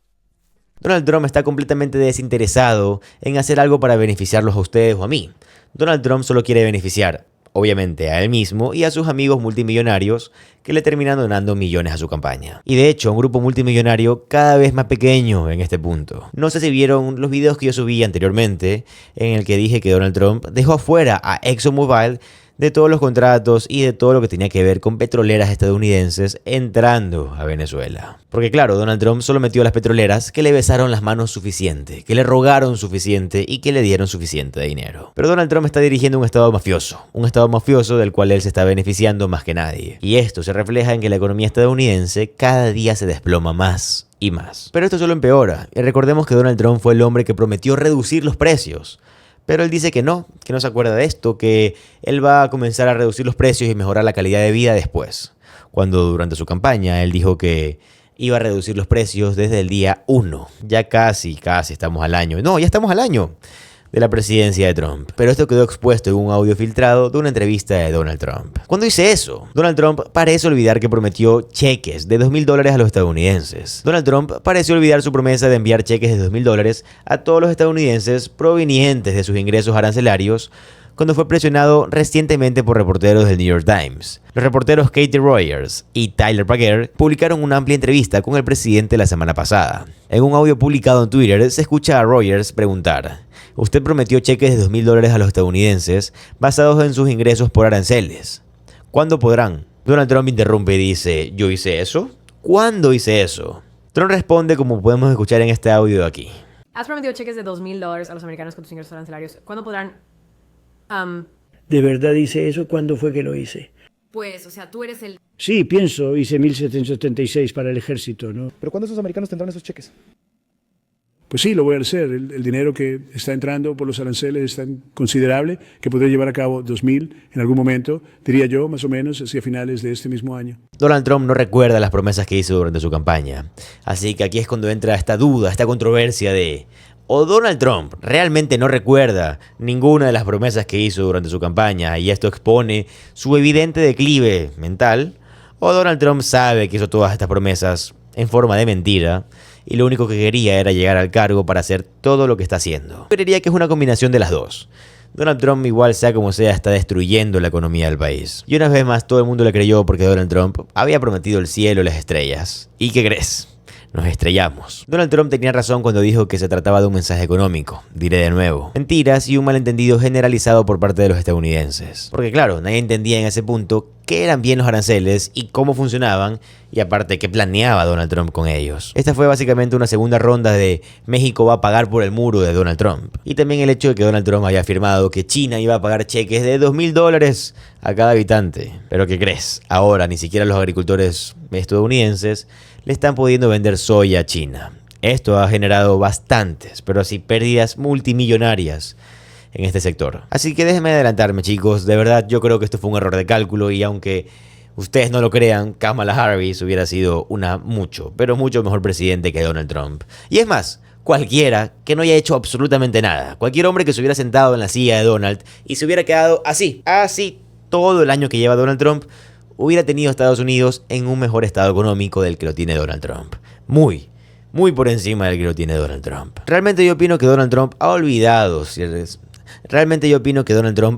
[SPEAKER 1] Donald Trump está completamente desinteresado en hacer algo para beneficiarlos a ustedes o a mí. Donald Trump solo quiere beneficiar, obviamente, a él mismo y a sus amigos multimillonarios que le terminan donando millones a su campaña. Y de hecho, un grupo multimillonario cada vez más pequeño en este punto. No sé si vieron los videos que yo subí anteriormente en el que dije que Donald Trump dejó afuera a ExxonMobil de todos los contratos y de todo lo que tenía que ver con petroleras estadounidenses entrando a Venezuela. Porque claro, Donald Trump solo metió a las petroleras que le besaron las manos suficiente, que le rogaron suficiente y que le dieron suficiente dinero. Pero Donald Trump está dirigiendo un estado mafioso del cual él se está beneficiando más que nadie. Y esto se refleja en que la economía estadounidense cada día se desploma más y más. Pero esto solo empeora. Y recordemos que Donald Trump fue el hombre que prometió reducir los precios. Pero él dice que no se acuerda de esto, que él va a comenzar a reducir los precios y mejorar la calidad de vida después. Cuando durante su campaña él dijo que iba a reducir los precios desde el día 1. Ya casi estamos al año. No, ya estamos al año de la presidencia de Trump. Pero esto quedó expuesto en un audio filtrado de una entrevista de Donald Trump. Cuando dice eso, Donald Trump parece olvidar que prometió cheques de $2.000 a los estadounidenses. Donald Trump parece olvidar su promesa de enviar cheques de $2.000 a todos los estadounidenses provenientes de sus ingresos arancelarios cuando fue presionado recientemente por reporteros del New York Times. Los reporteros Katie Rogers y Tyler Packer publicaron una amplia entrevista con el presidente la semana pasada. En un audio publicado en Twitter se escucha a Rogers preguntar: «Usted prometió cheques de $2.000 a los estadounidenses basados en sus ingresos por aranceles. ¿Cuándo podrán?». Donald Trump interrumpe y dice: «¿Yo hice eso? ¿Cuándo hice eso?». Trump responde como podemos escuchar en este audio de aquí.
[SPEAKER 2] Has prometido cheques de $2.000 a los americanos con tus ingresos arancelarios. ¿Cuándo podrán...?
[SPEAKER 10] ¿De verdad hice eso? ¿Cuándo fue que lo hice?
[SPEAKER 2] Pues, o sea, tú eres el...
[SPEAKER 10] Sí, pienso, hice 1.776 para el ejército, ¿no?
[SPEAKER 13] ¿Pero cuándo esos americanos tendrán esos cheques?
[SPEAKER 14] Pues sí, lo voy a hacer. El dinero que está entrando por los aranceles es tan considerable que podré llevar a cabo 2.000 en algún momento, diría yo, más o menos, hacia finales de este mismo año.
[SPEAKER 1] Donald Trump no recuerda las promesas que hizo durante su campaña. Así que aquí es cuando entra esta duda, esta controversia de... ¿o Donald Trump realmente no recuerda ninguna de las promesas que hizo durante su campaña y esto expone su evidente declive mental? ¿O Donald Trump sabe que hizo todas estas promesas en forma de mentira y lo único que quería era llegar al cargo para hacer todo lo que está haciendo? Yo diría que es una combinación de las dos. Donald Trump, igual sea como sea, está destruyendo la economía del país. Y una vez más todo el mundo le creyó porque Donald Trump había prometido el cielo y las estrellas. ¿Y qué crees? Nos estrellamos. Donald Trump tenía razón cuando dijo que se trataba de un mensaje económico. Diré de nuevo: mentiras y un malentendido generalizado por parte de los estadounidenses. Porque claro, nadie entendía en ese punto qué eran bien los aranceles y cómo funcionaban, y aparte qué planeaba Donald Trump con ellos. Esta fue básicamente una segunda ronda de México va a pagar por el muro de Donald Trump. Y también el hecho de que Donald Trump haya afirmado que China iba a pagar cheques de $2.000 a cada habitante. Pero ¿qué crees? Ahora ni siquiera los agricultores estadounidenses le están pudiendo vender soya a China. Esto ha generado bastantes, pero así pérdidas multimillonarias en este sector. Así que déjenme adelantarme, chicos. De verdad, yo creo que esto fue un error de cálculo y aunque ustedes no lo crean, Kamala Harris hubiera sido una mucho mejor presidente que Donald Trump. Y es más, cualquiera que no haya hecho absolutamente nada, cualquier hombre que se hubiera sentado en la silla de Donald y se hubiera quedado así todo el año que lleva Donald Trump, hubiera tenido a Estados Unidos en un mejor estado económico del que lo tiene Donald Trump. Muy por encima del que lo tiene Donald Trump. Realmente yo opino que Donald Trump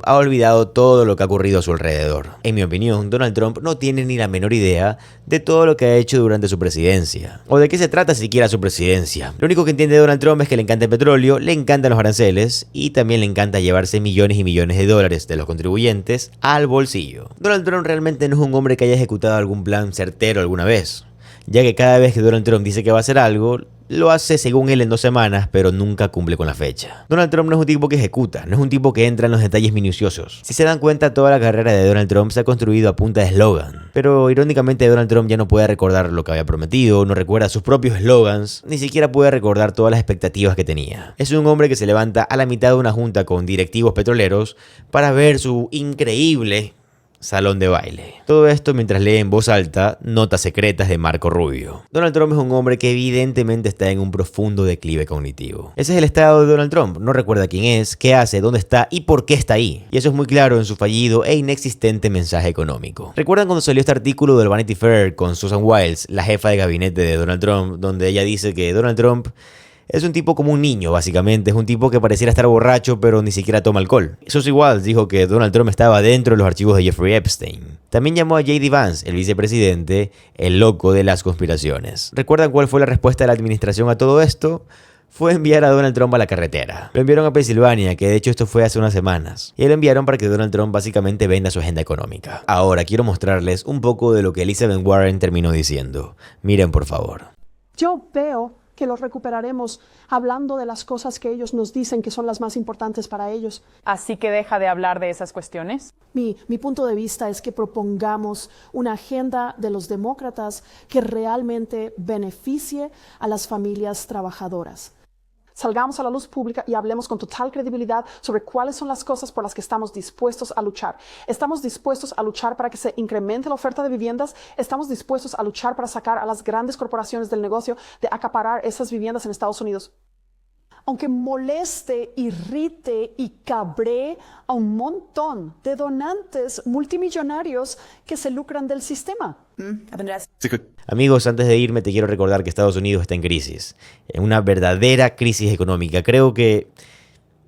[SPEAKER 1] ha olvidado todo lo que ha ocurrido a su alrededor. En mi opinión, Donald Trump no tiene ni la menor idea de todo lo que ha hecho durante su presidencia, o de qué se trata siquiera su presidencia. Lo único que entiende Donald Trump es que le encanta el petróleo, le encantan los aranceles y también le encanta llevarse millones y millones de dólares de los contribuyentes al bolsillo. Donald Trump realmente no es un hombre que haya ejecutado algún plan certero alguna vez, ya que cada vez que Donald Trump dice que va a hacer algo, lo hace según él en 2 semanas, pero nunca cumple con la fecha. Donald Trump no es un tipo que ejecuta, no es un tipo que entra en los detalles minuciosos. Si se dan cuenta, toda la carrera de Donald Trump se ha construido a punta de eslogan. Pero irónicamente Donald Trump ya no puede recordar lo que había prometido, no recuerda sus propios eslogans, ni siquiera puede recordar todas las expectativas que tenía. Es un hombre que se levanta a la mitad de una junta con directivos petroleros para ver su increíble salón de baile. Todo esto mientras lee en voz alta notas secretas de Marco Rubio. Donald Trump es un hombre que evidentemente está en un profundo declive cognitivo. Ese es el estado de Donald Trump. No recuerda quién es, qué hace, dónde está y por qué está ahí. Y eso es muy claro en su fallido e inexistente mensaje económico. ¿Recuerdan cuando salió este artículo del Vanity Fair con Susan Wiles, la jefa de gabinete de Donald Trump, donde ella dice que Donald Trump es un tipo como un niño, básicamente. Es un tipo que pareciera estar borracho, pero ni siquiera toma alcohol. Susan Wiles dijo que Donald Trump estaba dentro de los archivos de Jeffrey Epstein. También llamó a J.D. Vance, el vicepresidente, el loco de las conspiraciones. ¿Recuerdan cuál fue la respuesta de la administración a todo esto? Fue enviar a Donald Trump a la carretera. Lo enviaron a Pensilvania, que de hecho esto fue hace unas semanas. Y lo enviaron para que Donald Trump básicamente venda su agenda económica. Ahora quiero mostrarles un poco de lo que Elizabeth Warren terminó diciendo. Miren, por favor.
[SPEAKER 25] Yo veo que los recuperaremos hablando de las cosas que ellos nos dicen que son las más importantes para ellos.
[SPEAKER 20] Así que deja de hablar de esas cuestiones.
[SPEAKER 25] Mi punto de vista es que propongamos una agenda de los demócratas que realmente beneficie a las familias trabajadoras. salgamos a la luz pública y hablemos con total credibilidad sobre cuáles son las cosas por las que estamos dispuestos a luchar. Estamos dispuestos a luchar para que se incremente la oferta de viviendas. Estamos dispuestos a luchar para sacar a las grandes corporaciones del negocio de acaparar esas viviendas en Estados Unidos. Aunque moleste, irrite y cabree a un montón de donantes multimillonarios que se lucran del sistema.
[SPEAKER 1] Amigos, antes de irme te quiero recordar que Estados Unidos está en crisis, en una verdadera crisis económica. Creo que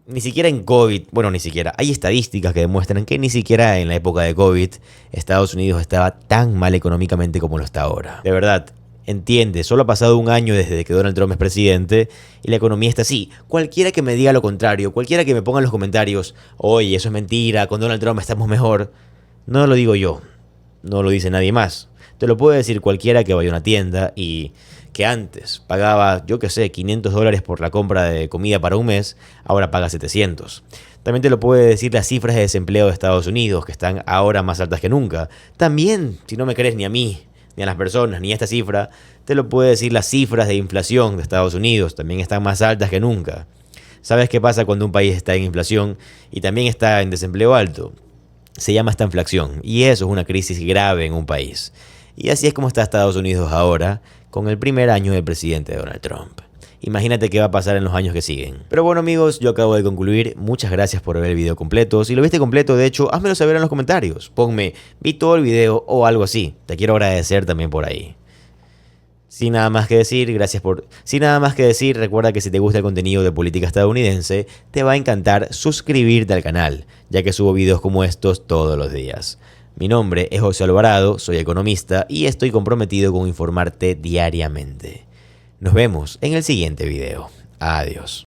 [SPEAKER 1] ni siquiera en COVID, bueno, ni siquiera, hay estadísticas que demuestran que ni siquiera en la época de COVID Estados Unidos estaba tan mal económicamente como lo está ahora. De verdad. Entiende, solo ha pasado un año desde que Donald Trump es presidente y la economía está así. Cualquiera que me diga lo contrario, cualquiera que me ponga en los comentarios, oye, eso es mentira, con Donald Trump estamos mejor, no lo digo yo, no lo dice nadie más. Te lo puede decir cualquiera que vaya a una tienda y que antes pagaba, yo qué sé, $500 por la compra de comida para un mes, ahora paga 700. También te lo puede decir las cifras de desempleo de Estados Unidos, que están ahora más altas que nunca. También, si no me crees ni a mí, ni a las personas, ni a esta cifra, te lo puede decir las cifras de inflación de Estados Unidos, también están más altas que nunca. ¿Sabes qué pasa cuando un país está en inflación y también está en desempleo alto? Se llama estanflación, y eso es una crisis grave en un país. Y así es como está Estados Unidos ahora, con el primer año del presidente Donald Trump. Imagínate qué va a pasar en los años que siguen. Pero bueno amigos, yo acabo de concluir. Muchas gracias por ver el video completo. Si lo viste completo, de hecho, házmelo saber en los comentarios. Ponme, vi todo el video o algo así. Te quiero agradecer también por ahí. Sin nada más que decir, recuerda que si te gusta el contenido de política estadounidense, te va a encantar suscribirte al canal, ya que subo videos como estos todos los días. Mi nombre es José Alvarado, soy economista y estoy comprometido con informarte diariamente. Nos vemos en el siguiente video. Adiós.